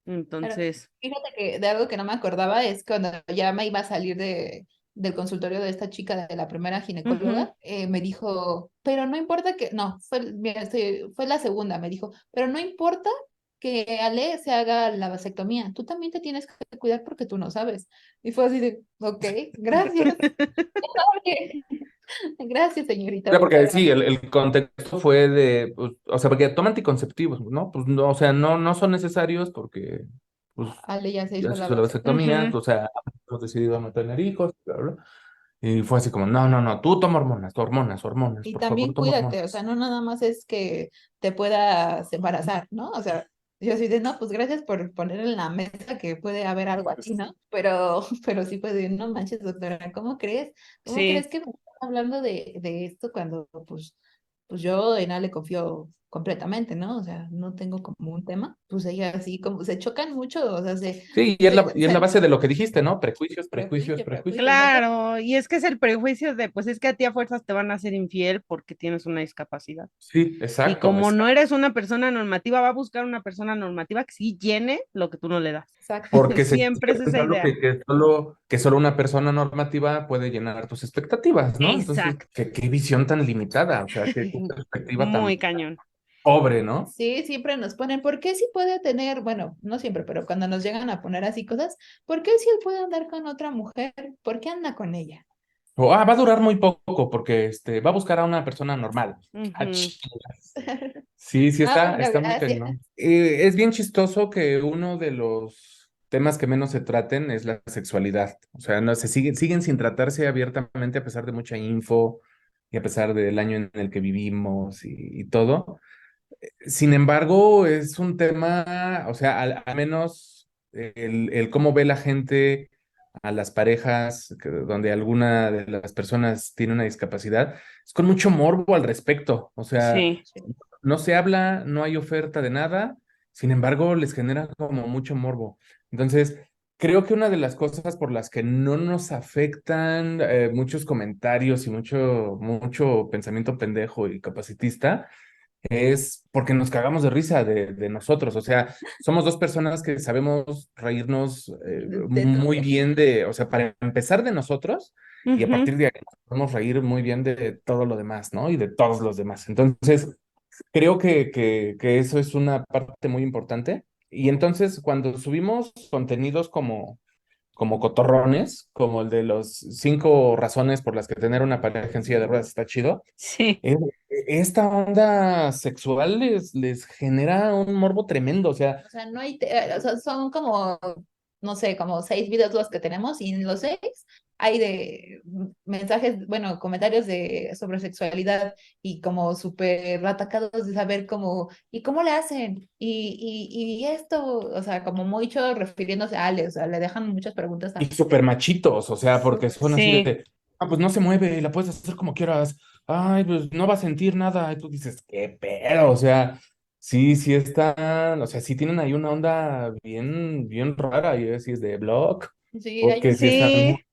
claro, Entonces, fíjate que de algo que no me acordaba es cuando ya me iba a salir del consultorio de esta chica de la primera ujú. ginecóloga, me dijo, pero no importa que, no, mira, fue la segunda, me dijo, pero no importa que Ale se haga la vasectomía, tú también te tienes que cuidar porque tú no sabes. Y fue así de, ok, gracias, oye, gracias Ya, señorita, porque muchas sí, gracias. el contexto fue pues, o sea, porque toma anticonceptivos, ¿no? Pues no, o sea, no son necesarios porque, pues, Ale ya se ya hizo se la hizo la vasectomía, Ujú. o sea, hemos decidido no tener hijos, bla, bla. Y fue así como, no, tú toma hormonas, Y por favor, también toma cuídate, o sea, hormonas. no nada más es que te puedas embarazar, ¿no? O sea, yo así de, no, pues gracias por poner en la mesa que puede haber algo así, ¿no? Pero sí puede, no manches, doctora, ¿cómo crees? ¿Cómo crees Sí, que me estás hablando de esto cuando, pues yo en Ale confío completamente, ¿no? O sea, no tengo como un tema, pues ella así como, se chocan mucho, o sea, Sí, y es la base de lo que dijiste, ¿no? Prejuicios, prejuicios, prejuicio, prejuicios. ¿no? claro, y es que es el prejuicio de, pues es que a ti a fuerzas te van a hacer infiel porque tienes una discapacidad. Sí, Y exacto, como no exacto. eres una persona normativa, va a buscar una persona normativa que sí llene lo que tú no le das. Exacto. Porque se Siempre sigue es esa pensando idea. que solo una persona normativa puede llenar tus expectativas, ¿no? Entonces, Exacto. qué visión tan limitada, o sea, qué perspectiva tan Muy cañón. pobre, ¿no? Sí, siempre nos ponen, ¿por qué sí puede tener, bueno, no siempre, pero cuando nos llegan a poner así cosas, ¿por qué sí él puede andar con otra mujer? ¿Por qué anda con ella? O, va a durar muy poco porque va a buscar a una persona normal. Ah, Ujú. chingas. Sí, sí, Ah, está, bueno, está muy gracias. cañón. Es bien chistoso que uno de los temas que menos se traten es la sexualidad. O sea, no, siguen sin tratarse abiertamente a pesar de mucha info y a pesar del año en el que vivimos y todo. Sin embargo, es un tema, o sea, al menos el cómo ve la gente a las parejas donde alguna de las personas tiene una discapacidad, es con mucho morbo al respecto. O sea, Sí. Sí. no se habla, no hay oferta de nada sin embargo, les genera como mucho morbo. Entonces, creo que una de las cosas por las que no nos afectan muchos comentarios y mucho pensamiento pendejo y capacitista es porque nos cagamos de risa de nosotros. O sea, somos dos personas que sabemos reírnos De muy todo. bien o sea, para empezar de nosotros y a Ujú. partir de ahí nos podemos reír muy bien de todo lo demás, ¿no? Y de todos los demás. Entonces, creo que eso es una parte muy importante. Y entonces, cuando subimos contenidos como cotorrones, como el de los 5 razones por las que tener una pareja en silla de ruedas está chido, Sí, eh, esta onda sexual les genera un morbo tremendo. O sea, O sea, no hay, o sea, son como, no sé, como 6 videos los que tenemos y en los 6 hay de mensajes, bueno, comentarios sobre sexualidad y como súper atacados de saber cómo, ¿y cómo le hacen? Y esto, o sea, como mucho refiriéndose a Ale, o sea, le dejan muchas preguntas y también. súper machitos, o sea, porque Súper. son así sí. pues no se mueve, la puedes hacer como quieras. Ay, pues no va a sentir nada. Y tú dices, qué pedo, o sea, sí están, o sea, sí tienen ahí una onda bien rara, y así es de blog, Sí, hay porque un... sí están Sí,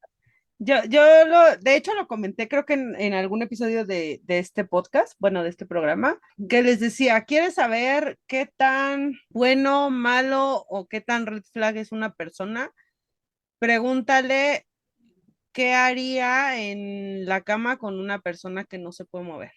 de hecho lo comenté, creo que en algún episodio de este podcast, bueno, de este programa, que les decía, ¿quieres saber qué tan bueno, malo o qué tan red flag es una persona? Pregúntale qué haría en la cama con una persona que no se puede mover.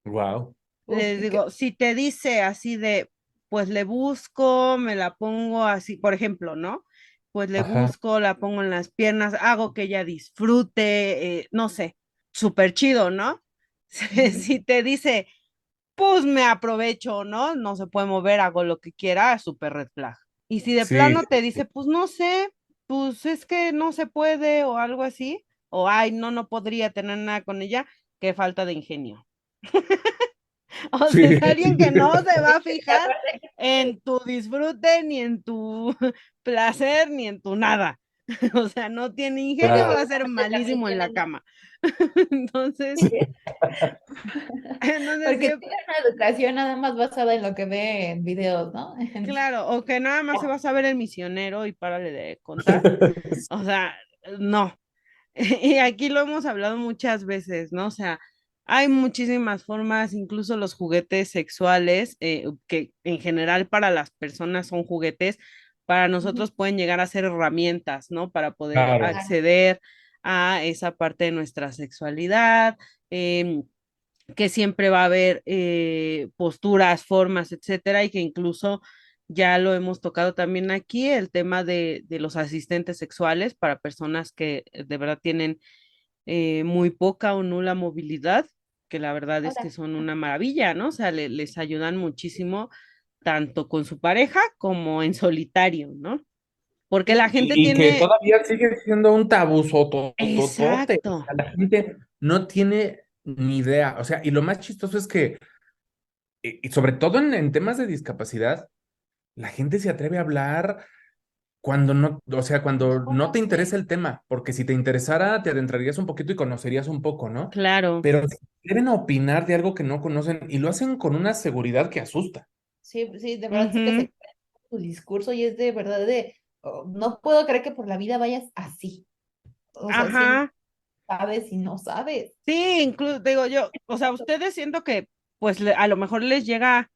wow. Les Uy, digo, si te dice así de, pues le busco, me la pongo así, por ejemplo, ¿no? Pues le Ajá. busco, la pongo en las piernas, hago que ella disfrute, no sé, súper chido, ¿no? ujú. Si te dice, pues me aprovecho, ¿no? No se puede mover, hago lo que quiera, súper red flag. Y si de Sí, plano te dice, pues no sé, pues es que no se puede o algo así, o ay, no, no podría tener nada con ella, qué falta de ingenio. O sea, sí. es alguien que no se va a Y fijar aparte, en tu disfrute, ni en tu placer, ni en tu nada. O sea, no tiene porque ingenio, va a ser seguramente también malísimo en la tienen, cama. Entonces, entonces porque siempre, tienen una educación nada más basada en lo que ve en videos, ¿no? claro, o que nada más se va a saber el misionero y párale de contar. O sea, no. Y aquí lo hemos hablado muchas veces, ¿no? O sea, hay muchísimas formas, incluso los juguetes sexuales, que en general para las personas son juguetes, para Ujú. nosotros pueden llegar a ser herramientas, ¿no? Para poder Claro. Claro. acceder a esa parte de nuestra sexualidad, em, que siempre va a haber posturas, formas, etcétera, y que incluso ya lo hemos tocado también aquí, el tema de los asistentes sexuales para personas que de verdad tienen muy poca o nula movilidad, que la verdad es que Ahora, son una maravilla, ¿no? O sea, les ayudan muchísimo tanto con su pareja como en solitario, ¿no? Porque la sí, gente Y que tiene, todavía sigue siendo un tabú sotototote. O exacto, sea, la gente no tiene ni idea. O sea, y lo más chistoso es que, y sobre todo en temas de discapacidad, la gente se atreve a hablar cuando no, o sea, no cuando no te interesa conoce. el tema, porque si te interesara, te adentrarías un poquito y conocerías un poco, ¿no? claro, Pero se atreven a opinar de algo que no conocen y lo hacen con una seguridad que asusta. Sí, sí, de verdad sí que ujú, se cree tu discurso y es de verdad de, oh, no puedo creer que por la vida vayas así. O sea, siempre ajá, sabes y no sabes. sí, incluso digo yo, o sea, ustedes siento que pues a lo mejor les llega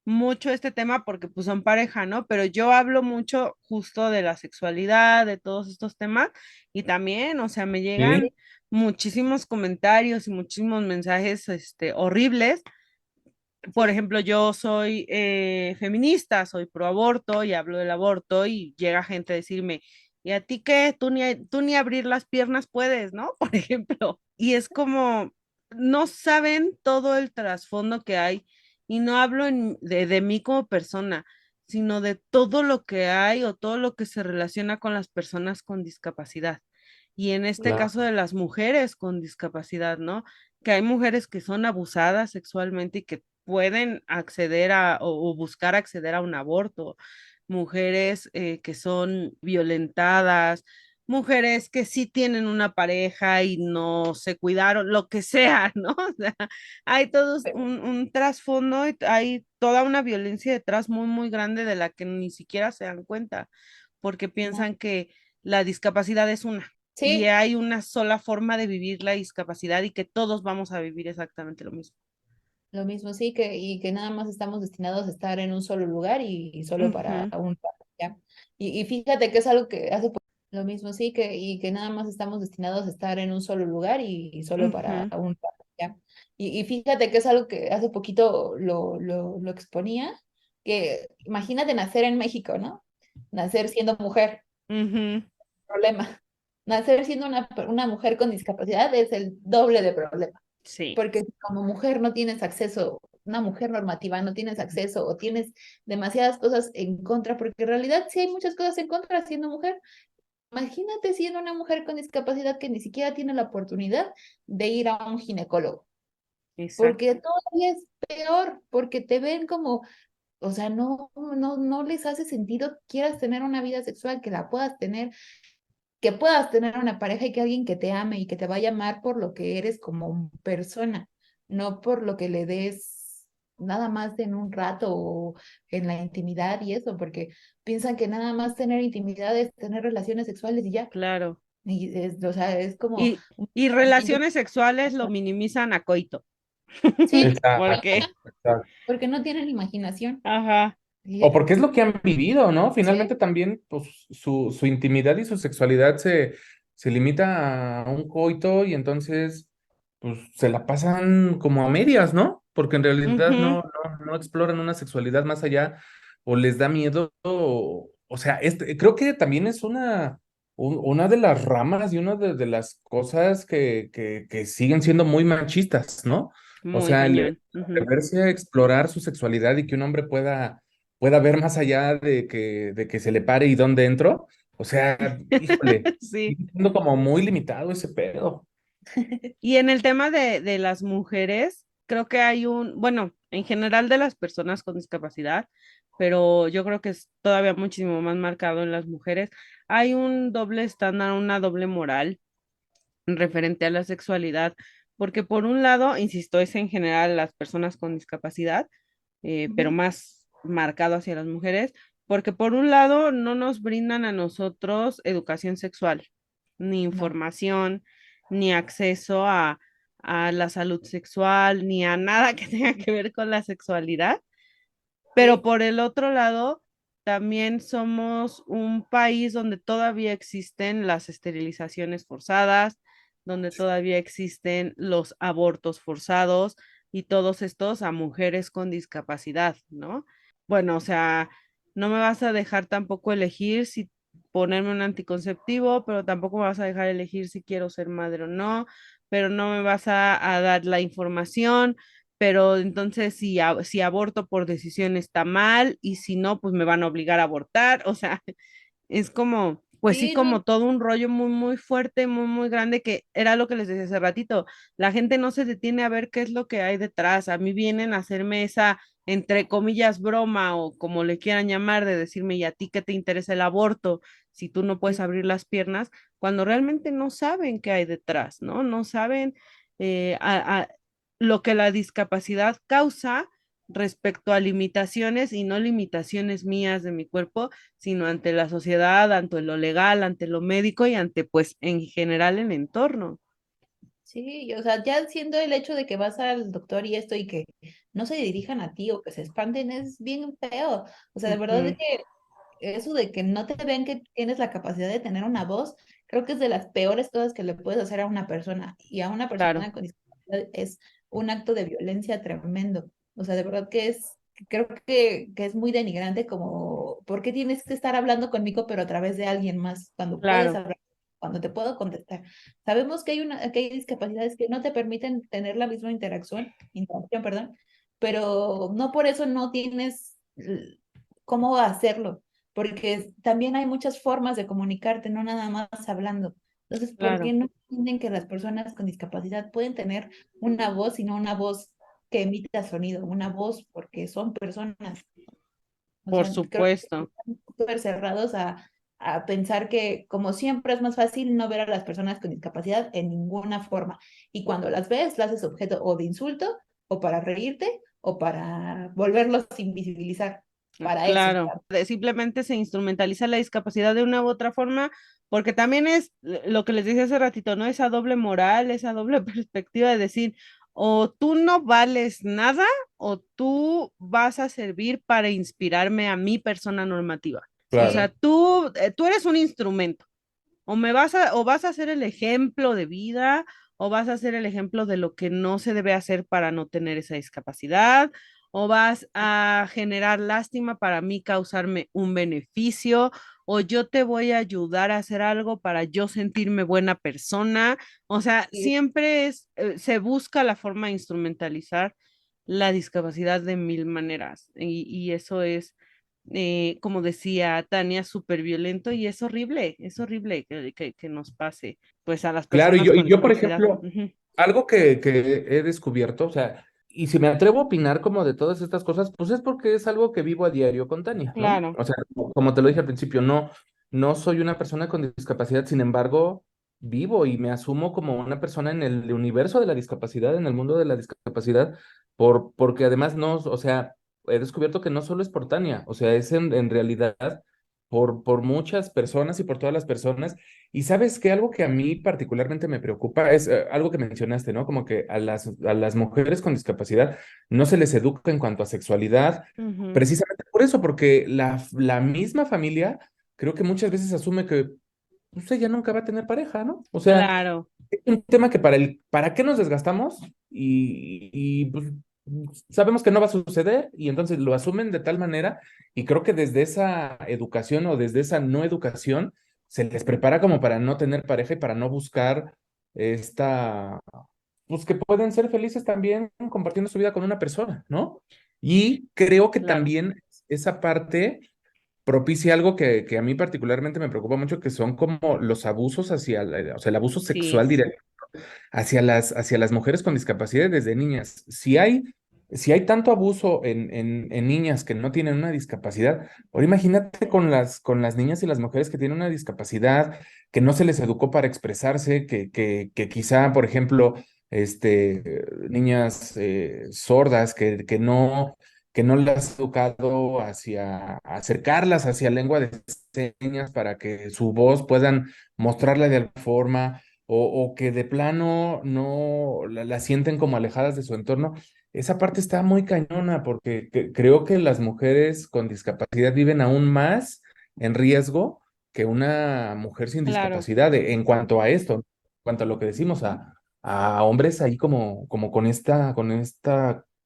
mucho este tema porque pues son pareja, ¿no? Pero yo hablo mucho justo de la sexualidad, de todos estos temas y también, o sea, me llegan Sí, muchísimos comentarios y muchísimos mensajes, horribles. Por Sí, ejemplo, yo soy feminista, soy pro aborto y hablo del aborto y llega gente a decirme, ¿y a ti qué? Tú ni abrir las piernas puedes, ¿no? Por ejemplo. Y es como, no saben todo el trasfondo que hay y no hablo de mí como persona, sino de todo lo que hay o todo lo que se relaciona con las personas con discapacidad. Y en este claro. caso de las mujeres con discapacidad, ¿no? Que hay mujeres que son abusadas sexualmente y que pueden acceder o buscar acceder a un aborto, mujeres que son violentadas, mujeres que sí tienen una pareja y no se cuidaron, lo que sea, ¿no? O sea, hay todo un trasfondo, y hay toda una violencia detrás muy, muy grande de la que ni siquiera se dan cuenta, porque No. piensan que la discapacidad es una. Y Sí, hay una sola forma de vivir la discapacidad y que todos vamos a vivir exactamente lo mismo. lo mismo, sí, y que nada más estamos destinados a estar en un solo lugar y solo para Ujú, un rato, ¿ya? Y fíjate que es algo que lo mismo, sí, y que nada más estamos destinados a estar en un solo lugar y solo para ujú, un rato, ¿ya? Y fíjate que es algo que hace poquito lo exponía, que imagínate nacer en México, ¿no? Nacer siendo mujer, ujú. problema. Nacer siendo una mujer con discapacidad es el doble de problema. Sí. Porque si como mujer no tienes acceso, una mujer normativa no tienes acceso o tienes demasiadas cosas en contra, porque en realidad sí hay muchas cosas en contra siendo mujer. Imagínate siendo una mujer con discapacidad que ni siquiera tiene la oportunidad de ir a un ginecólogo, porque Exacto. todavía es peor, porque te ven como, o sea, no les hace sentido que quieras tener una vida sexual, que la puedas tener, que puedas tener una pareja y que alguien que te ame y que te vaya a amar por lo que eres como persona, no por lo que le des nada más en un rato o en la intimidad y eso, porque piensan que nada más tener intimidad es tener relaciones sexuales y ya. Claro. Y o sea, es como Y, un y pensamiento. relaciones sexuales lo minimizan a coito. Sí, Exacto, Porque, exacto. porque no tienen imaginación. ajá, O Y, porque es lo que han vivido, ¿no? Finalmente sí, también, pues, su intimidad y su sexualidad se limita a un coito y entonces, pues, se la pasan como a medias, ¿no? Porque en realidad ujú, no exploran una sexualidad más allá o les da miedo. O sea, creo que también es una de las ramas y una de las cosas que siguen siendo muy machistas, ¿no? O muy sea, el cañón. Ujú. atreverse a explorar su sexualidad y que un hombre pueda ver más allá de que se le pare y dónde entro. O sea, híjole, Sí. sigue siendo como muy limitado ese pedo. Y en el tema de las mujeres, creo que hay bueno, en general de las personas con discapacidad, pero yo creo que es todavía muchísimo más marcado en las mujeres, hay un doble estándar, una doble moral referente a la sexualidad, porque por un lado, insisto, es en general las personas con discapacidad, pero ujú, más marcado hacia las mujeres, porque por un lado no nos brindan a nosotros educación sexual, ni no. información, ni acceso a la salud sexual, ni a nada que tenga que ver con la sexualidad. Pero Sí, por el otro lado, también somos un país donde todavía existen las esterilizaciones forzadas, donde todavía existen los abortos forzados y todos estos a mujeres con discapacidad, ¿no? Bueno, o sea, no me vas a dejar tampoco elegir si ponerme un anticonceptivo, pero tampoco me vas a dejar elegir si quiero ser madre o no, pero no me vas a dar la información, pero entonces si aborto por decisión está mal y si no, pues me van a obligar a abortar. O sea, es como, pues sí, sí, no. como todo un rollo muy, muy fuerte, muy, muy grande, que era lo que les decía hace ratito. La gente no se detiene a ver qué es lo que hay detrás. A mí vienen a hacerme esa, entre comillas, broma o como le quieran llamar, de decirme, ¿y a ti qué te interesa el aborto si tú no puedes Sí, abrir las piernas? Cuando realmente no saben qué hay detrás, ¿no? No saben lo que la discapacidad causa respecto a limitaciones y no limitaciones mías de mi cuerpo, sino ante la sociedad, ante lo legal, ante lo médico y ante, pues, en general el entorno. sí, o sea, ya siendo el hecho de que vas al doctor y esto y que no se dirijan a ti o que se espanten es bien feo. O sea, de verdad de Ujú, que eso de que no te vean que tienes la capacidad de tener una voz, creo que es de las peores cosas que le puedes hacer a una persona. Y a una claro, persona con discapacidad es un acto de violencia tremendo. O sea, de verdad que creo que es muy denigrante como, ¿por qué tienes que estar hablando conmigo pero a través de alguien más cuando puedes claro, hablar, cuando te puedo contestar? Sabemos que hay discapacidades que no te permiten tener la misma interacción, perdón, pero no por eso no tienes cómo hacerlo, porque también hay muchas formas de comunicarte, no nada más hablando. Entonces, ¿por qué claro, no entienden que las personas con discapacidad pueden tener una voz y no una voz que emita sonido, una voz porque son personas? O por sea, creo que supuesto. están súper cerrados a pensar que, como siempre, es más fácil no ver a las personas con discapacidad en ninguna forma. Y cuando las ves, las haces objeto o de insulto, o para reírte, o para volverlos a invisibilizar. Para eso. Claro, simplemente se instrumentaliza la discapacidad de una u otra forma, porque también es lo que les dije hace ratito, ¿no? Esa doble moral, esa doble perspectiva de decir, o tú no vales nada, o tú vas a servir para inspirarme a mi persona normativa. O Claro. sea, Sí, tú eres un instrumento, o vas a ser el ejemplo de vida, o vas a ser el ejemplo de lo que no se debe hacer para no tener esa discapacidad, o vas a generar lástima para mí, causarme un beneficio, o yo te voy a ayudar a hacer algo para yo sentirme buena persona. O sea, sí, siempre se busca la forma de instrumentalizar la discapacidad de mil maneras, y eso es, como decía Tania, súper violento, y es horrible que nos pase pues a las Claro, personas con y yo, por discapacidad. ejemplo, Ujú. algo que he descubierto, o sea, y si me atrevo a opinar como de todas estas cosas, pues es porque es algo que vivo a diario con Tania, ¿no? Claro, O sea, como te lo dije al principio, no soy una persona con discapacidad, sin embargo, vivo y me asumo como una persona en el universo de la discapacidad, en el mundo de la discapacidad, porque además no, o sea, he descubierto que no solo es por Tania, o sea, es en realidad por muchas personas y por todas las personas. Y sabes que algo que a mí particularmente me preocupa es algo que mencionaste, ¿no? Como que a las mujeres con discapacidad no se les educa en cuanto a sexualidad, ujú, precisamente por eso, porque la misma familia creo que muchas veces asume que pues, ella nunca va a tener pareja, ¿no? O sea, claro, es un tema que ¿para qué nos desgastamos? Y, pues, sabemos que no va a suceder y entonces lo asumen de tal manera y creo que desde esa educación o desde esa no educación se les prepara como para no tener pareja y para no buscar esta, pues que pueden ser felices también compartiendo su vida con una persona, ¿no? Y creo que claro, también esa parte propicia algo que a mí particularmente me preocupa mucho, que son como los abusos o sea, el abuso sí, sexual directo hacia las mujeres con discapacidad desde niñas. Si hay tanto abuso en niñas que no tienen una discapacidad, ahora imagínate con las niñas y las mujeres que tienen una discapacidad, que no se les educó para expresarse, que quizá, por ejemplo, niñas sordas que no las has educado hacia acercarlas hacia lengua de señas para que su voz puedan mostrarla de alguna forma o que de plano no la sienten como alejadas de su entorno. Esa parte está muy cañona porque creo que las mujeres con discapacidad viven aún más en riesgo que una mujer sin claro, discapacidad en cuanto a esto, en cuanto a lo que decimos, a hombres ahí como con esta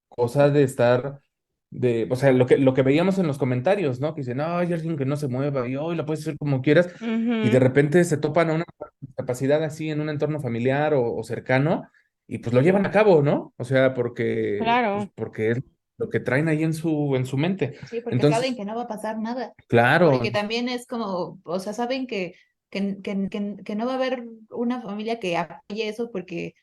cosa de estar o sea, lo que veíamos en los comentarios, ¿no? Que dicen, no, hay alguien que no se mueva y hoy la puedes hacer como quieras y de ujú, repente se topan a una discapacidad así en un entorno familiar o cercano y pues lo llevan a cabo, ¿no? O sea, pues claro, porque es lo que traen ahí en su mente. sí, porque saben Entonces, que no va a pasar nada. claro, Porque también es como, o sea, saben que no va a haber una familia que apoye eso porque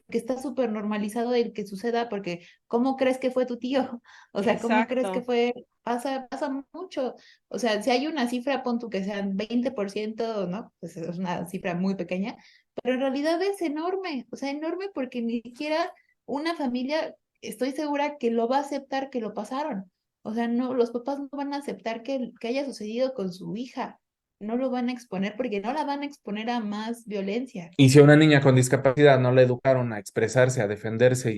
está súper normalizado el que suceda, porque ¿cómo crees que fue tu tío? O sea, ¿cómo crees que exacto, fue? Pasa mucho. O sea, si hay una cifra, pon tú que sean 20%, ¿no? Pues es una cifra muy pequeña, pero en realidad es enorme, o sea, enorme porque ni siquiera una familia, estoy segura que lo va a aceptar que lo pasaron. O sea, no, los papás no van a aceptar que haya sucedido con su hija, no lo van a exponer porque no la van a exponer a más violencia. y si a una niña con discapacidad no la educaron a expresarse, a defenderse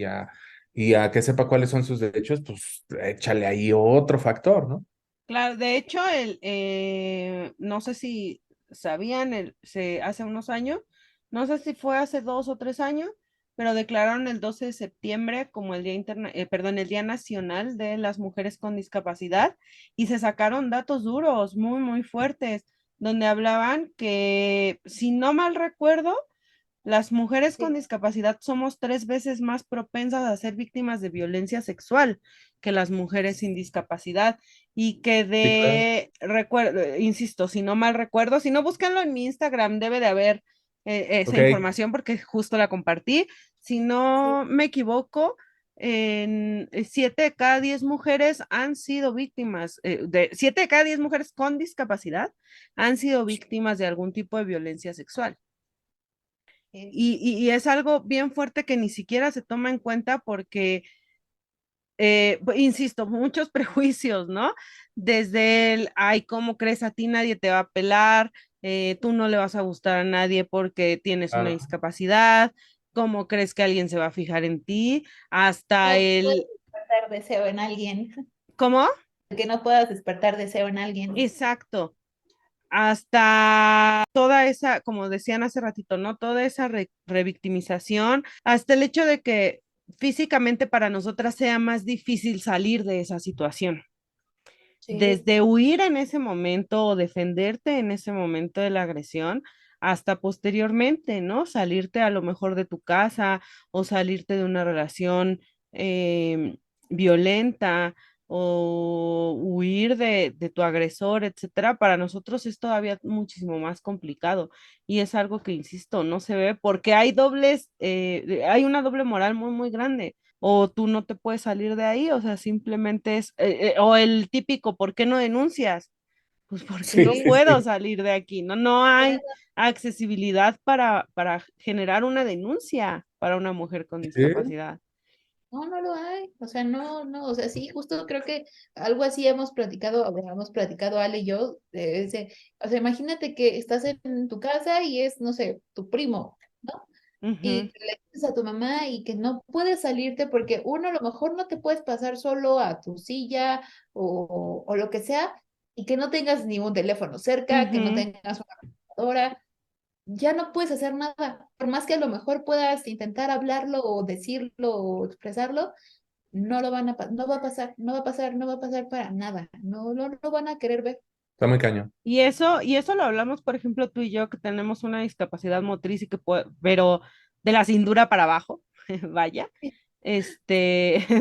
y a que sepa cuáles son sus derechos, pues échale ahí otro factor, ¿no? claro. De hecho, no sé si sabían, hace unos años, no sé si fue hace 2 o 3 años, pero declararon el 12 de septiembre como el Día Nacional de las Mujeres con Discapacidad, y se sacaron datos duros, muy, muy fuertes, donde hablaban que, si no mal recuerdo, las mujeres con Sí, discapacidad somos 3 veces más propensas a ser víctimas de violencia sexual que las mujeres sin discapacidad, y que Sí, claro. recuerdo, insisto, si no mal recuerdo, si no, búscanlo en mi Instagram, debe de haber esa Ok, información porque justo la compartí. Si sí. no me equivoco, en 7 de cada 10 mujeres han sido víctimas, 7 de cada 10 mujeres con discapacidad han sido víctimas de algún tipo de violencia sexual. Y es algo bien fuerte que ni siquiera se toma en cuenta porque, insisto, muchos prejuicios, ¿no? Desde el, ay, ¿cómo crees? A ti nadie te va a pelar, tú no le vas a gustar a nadie porque tienes una Claro. discapacidad, ¿cómo crees que alguien se va a fijar en ti? Hasta No puedes el, despertar deseo en alguien, ¿cómo? que no puedas despertar deseo en alguien. Exacto. Hasta toda esa, como decían hace ratito, ¿no? Toda esa revictimización, hasta el hecho de que físicamente para nosotras sea más difícil salir de esa situación. Sí. Desde huir en ese momento o defenderte en ese momento de la agresión, hasta posteriormente, ¿no? Salirte a lo mejor de tu casa o salirte de una relación eh, violenta o huir de tu agresor, etcétera. Para nosotros es todavía muchísimo más complicado y es algo que, insisto, no se ve porque hay hay una doble moral muy, muy grande o tú no te puedes salir de ahí, o sea, simplemente es, o el típico, ¿por qué no denuncias? Pues porque Sí, no Sí, sí, puedo sí. salir de aquí, no, no hay accesibilidad para generar una denuncia para una mujer con Sí. discapacidad. no, no lo hay. O sea, no, no, o sea, sí, justo creo que algo así hemos platicado, o hemos platicado Ale y yo, o sea, imagínate que estás en tu casa y es, no sé, tu primo, ¿no? Ujú, Y que le dices a tu mamá y que no puedes salirte porque uno a lo mejor no te puedes pasar solo a tu silla o lo que sea y que no tengas ningún teléfono cerca, que no ujú, tengas una computadora, ya no puedes hacer nada. Por más que a lo mejor puedas intentar hablarlo o decirlo o expresarlo, no va a pasar, no va a pasar, no va a pasar para nada. No, no lo van a querer ver. Está muy cañón. y eso lo hablamos, por ejemplo, tú y yo, que tenemos una discapacidad motriz y que pero de la cintura para abajo, vaya.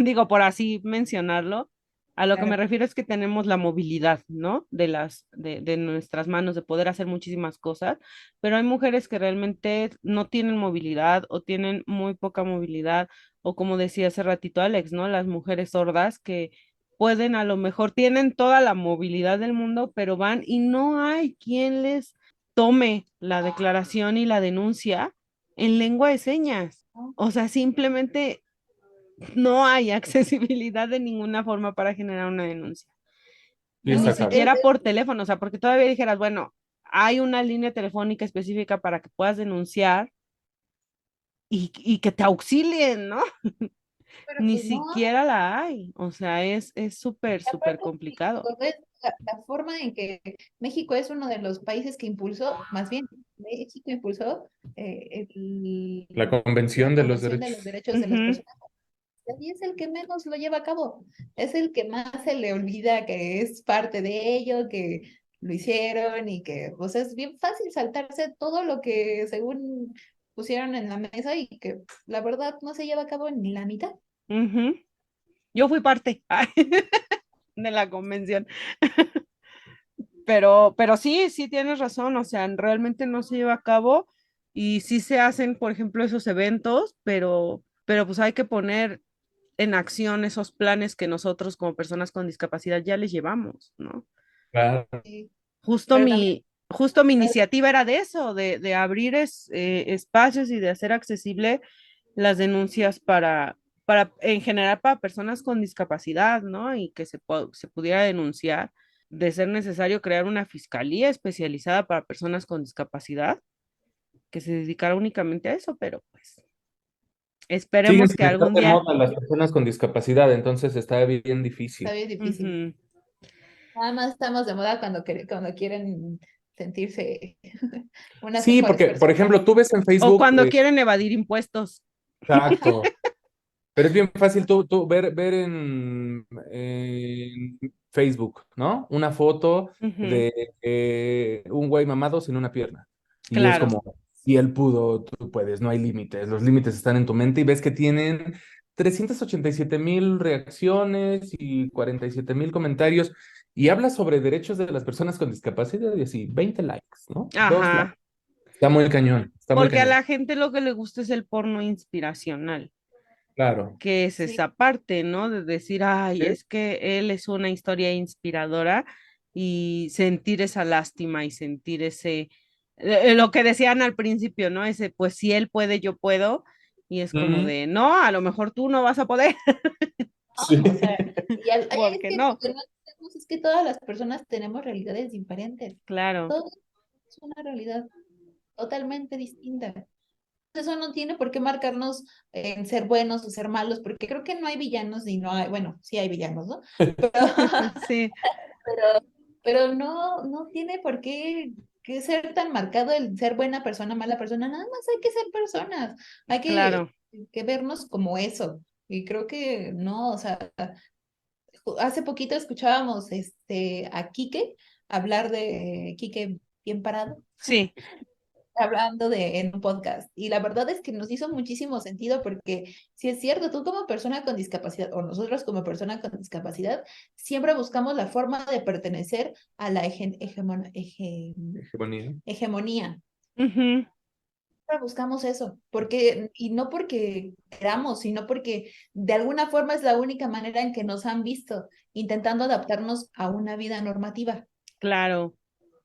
Digo, por así mencionarlo, a lo que me Claro. refiero es que tenemos la movilidad, ¿no? De nuestras manos, de poder hacer muchísimas cosas, pero hay mujeres que realmente no tienen movilidad o tienen muy poca movilidad, o como decía hace ratito Alex, ¿no? Las mujeres sordas que pueden, a lo mejor tienen toda la movilidad del mundo, pero van y no hay quien les tome la declaración y la denuncia en lengua de señas. ¿No? O sea, simplemente no hay accesibilidad de ninguna forma para generar una denuncia. Sí, Y ni está No, cabrón. siquiera por teléfono, o sea, porque todavía dijeras, bueno, hay una línea telefónica específica para que puedas denunciar y que te auxilien, ¿no? pero Ni pues no. siquiera la hay. O sea, es súper, súper Aparte, si complicado. lo ves, la forma en que México es uno de los países que impulsó, más bien, México impulsó La la Convención de los Convención de los Derechos. Derechos de las Ujú, Personas. Y es el que menos lo lleva a cabo. Es el que más se le olvida que es parte de ello, que lo hicieron y que, pues, es bien fácil saltarse todo lo que según pusieron en la mesa y que la verdad no se lleva a cabo ni la mitad. ujú. Yo fui parte de la convención. Pero sí, sí tienes razón, o sea, realmente no se lleva a cabo y sí se hacen, por ejemplo, esos eventos, pero pues hay que poner en acción esos planes que nosotros como personas con discapacidad ya les llevamos, ¿no? Claro. Sí, Justo pero también, mi iniciativa era de eso, de abrir espacios y de hacer accesible las denuncias en general para personas con discapacidad, ¿no? Y que se pudiera denunciar, de ser necesario crear una fiscalía especializada para personas con discapacidad que se dedicara únicamente a eso, pero pues Siguen esperemos que sin estar algún de día. moda las personas con discapacidad, entonces está bien está difícil. bien difícil. Ujú. Nada más estamos de moda cuando quieren sentirse unas Sí, mejores porque, por personas. ejemplo, tú ves en O Facebook, cuando quieren evadir impuestos. exacto, pero es bien fácil tú ver en Facebook, ¿no? Una foto Ujú, de un güey mamado sin una pierna. Y es claro. como, si él pudo, tú puedes, no hay límites. Los límites están en tu mente y ves que tienen 387,000 reacciones y 47,000 comentarios. Y habla sobre derechos de las personas con discapacidad y así, 20 likes, ¿no? 2 likes. Ajá. Está muy cañón, está muy Porque a cañón. la gente lo que le gusta es el porno inspiracional. Claro. que es Sí, esa parte, ¿no? De decir, ay, Sí. es que él es una historia inspiradora y sentir esa lástima y sentir ese, lo que decían al principio, ¿no? Ese, pues si él puede, yo puedo. Y es como Mm, de, no, a lo mejor tú no vas a poder, sí. o sea, es porque que lo no, que no entendemos es que todas las personas tenemos realidades diferentes. claro, Todo es una realidad totalmente distinta. Eso no tiene por qué marcarnos en ser buenos o ser malos, porque creo que no hay villanos y no hay, bueno, sí hay villanos, ¿no? Pero, sí, pero, pero no, no tiene por qué ser tan marcado el ser buena persona, mala persona, nada más hay que ser personas, hay claro, que vernos como eso. Y creo que no, o sea, hace poquito escuchábamos a Quique hablar de Quique bien parado sí, hablando en un podcast. Y la verdad es que nos hizo muchísimo sentido porque si es cierto, tú como persona con discapacidad o nosotros como persona con discapacidad, siempre buscamos la forma de pertenecer a la Hegemonía. hegemonía. ujú, Siempre buscamos eso, porque, y no porque queramos, sino porque de alguna forma es la única manera en que nos han visto intentando adaptarnos a una vida normativa, claro,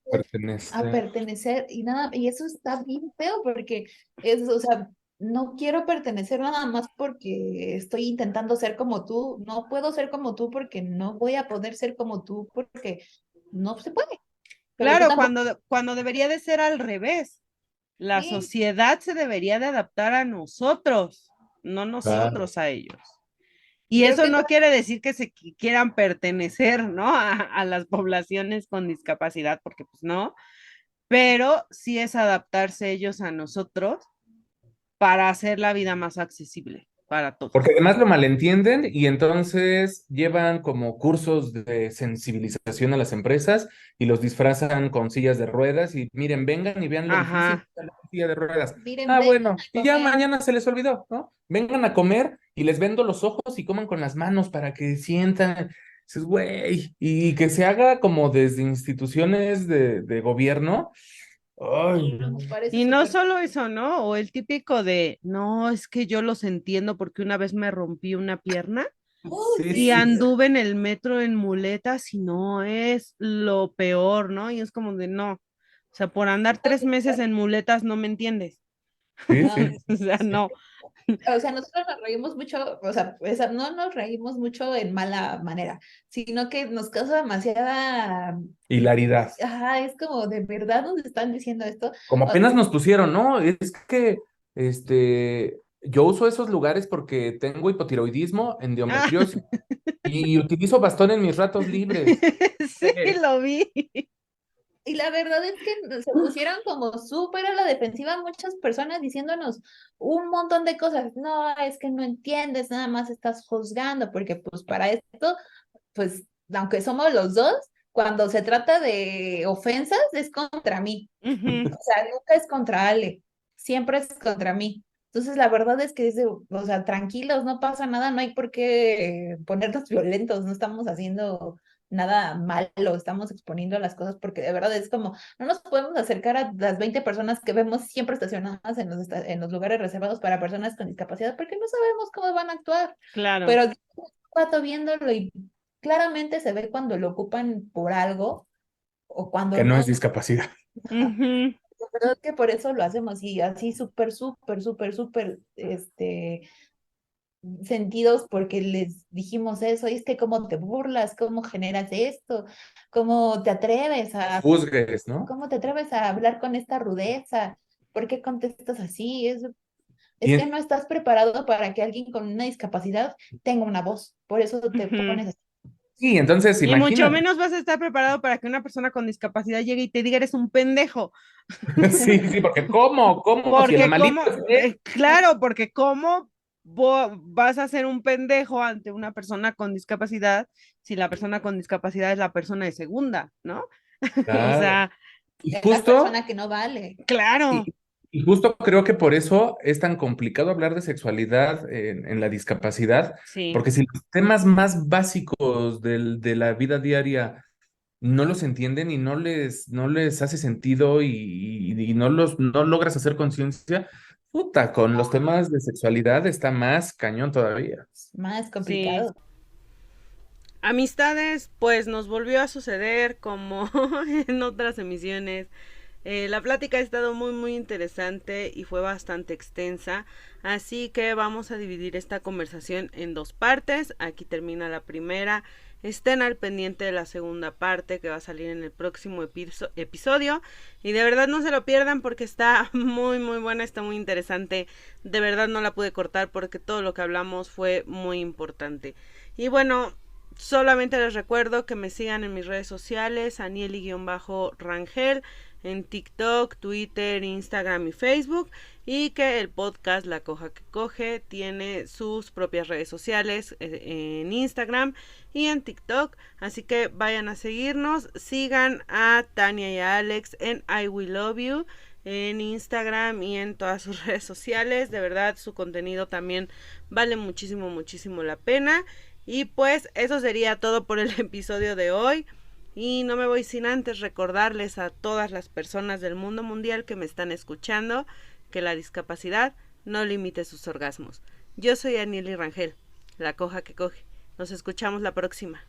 a Pertenecer. pertenecer y nada, y eso está bien feo porque es, o sea, no quiero pertenecer nada más porque estoy intentando ser como tú, no puedo ser como tú porque no voy a poder ser como tú porque no se puede, pero tú claro, tampoco, cuando debería de ser al revés. La sí, sociedad se debería de adaptar a nosotros, no sí, Claro. nosotros a ellos. y Y creo eso que no quiere decir que quieran pertenecer, ¿no? A las poblaciones con discapacidad, porque pues no, pero sí es adaptarse ellos a nosotros para hacer la vida más accesible para Porque todos. además lo malentienden y entonces llevan como cursos de sensibilización a las empresas y los disfrazan con sillas de ruedas y miren, vengan y vean lo difícil Ajá, que es la silla de ruedas. miren, Ah, vengan bueno, a y ya comer. mañana se les olvidó, ¿no? Vengan a comer y les vendo los ojos y coman con las manos para que sientan. Dices, güey, y que se haga como desde instituciones de gobierno. Ay, Sí, nos parece y no súper. solo eso, ¿no? O el típico de, no, es que yo los entiendo porque una vez me rompí una pierna ¡Oh, sí, y sí, sí! anduve en el metro en muletas y no es lo peor, ¿no? Y es como de no, o sea, por andar 3 meses en muletas no me entiendes. sí, No, sí, O sea, sí. no, o sea, nosotros nos reímos mucho, o sea, no nos reímos mucho en mala manera, sino que nos causa demasiada, Hilaridad. ajá, es como, ¿de verdad nos están diciendo esto? Como O- apenas nos pusieron, ¿no? Es que yo uso esos lugares porque tengo hipotiroidismo, ah, endometriosis y utilizo bastón en mis ratos libres. sí, lo vi. y la verdad es que se pusieron como súper a la defensiva muchas personas diciéndonos un montón de cosas. No, es que no entiendes, nada más estás juzgando, porque pues para esto, pues, aunque somos los dos, cuando se trata de ofensas es contra mí. Ujú, O sea, nunca es contra Ale, siempre es contra mí. Entonces, la verdad es que o sea, tranquilos, no pasa nada, no hay por qué ponernos violentos, no estamos haciendo nada malo, estamos exponiendo las cosas porque de verdad es como, no nos podemos acercar a las 20 personas que vemos siempre estacionadas en en los lugares reservados para personas con discapacidad porque no sabemos cómo van a actuar. claro. Pero un rato viéndolo y claramente se ve cuando lo ocupan por algo o cuando Que no no. es discapacidad. Ujú, La verdad es que por eso lo hacemos y así súper, súper, súper, súper, sentidos porque les dijimos eso, y es que cómo te burlas, cómo generas esto, cómo te atreves Juzgues, ¿no? cómo te atreves a hablar con esta rudeza, ¿por qué contestas así? Es Y que no estás preparado para que alguien con una discapacidad tenga una voz, por eso te ujú. pones así. sí, entonces Y mucho imagínate. menos vas a estar preparado para que una persona con discapacidad llegue y te diga eres un pendejo. Sí, sí, porque ¿cómo? Si el Porque malito cómo, es él. claro, porque cómo vas a ser un pendejo ante una persona con discapacidad si la persona con discapacidad es la persona de segunda, ¿no? O Claro. sea, Y Es la justo, persona que no vale. claro, y, y justo creo que por eso es tan complicado hablar de sexualidad en la discapacidad, sí, porque si los temas más básicos de la vida diaria no los entienden y no les hace sentido y no logras hacer conciencia, Puta, con los temas de sexualidad está más cañón todavía. Más Sí. complicado. Amistades, pues nos volvió a suceder como en otras emisiones. La plática ha estado muy muy interesante y fue bastante extensa, así que vamos a dividir esta conversación en dos partes. Aquí termina la primera. Estén al pendiente de la segunda parte que va a salir en el próximo episodio y de verdad no se lo pierdan porque está muy muy buena, está muy interesante. De verdad no la pude cortar porque todo lo que hablamos fue muy importante. Y bueno, solamente les recuerdo que me sigan en mis redes sociales, Anieli-Rangel, en TikTok, Twitter, Instagram y Facebook, y que el podcast La Coja que Coge tiene sus propias redes sociales en Instagram y en TikTok, así que vayan a seguirnos, sigan a Tania y a Alex en I Will Love You en Instagram y en todas sus redes sociales. De verdad su contenido también vale muchísimo muchísimo la pena. Y pues eso sería todo por el episodio de hoy. Y no me voy sin antes recordarles a todas las personas del mundo mundial que me están escuchando que la discapacidad no limite sus orgasmos. Yo soy Anieli Rangel, la coja que coge. Nos escuchamos la próxima.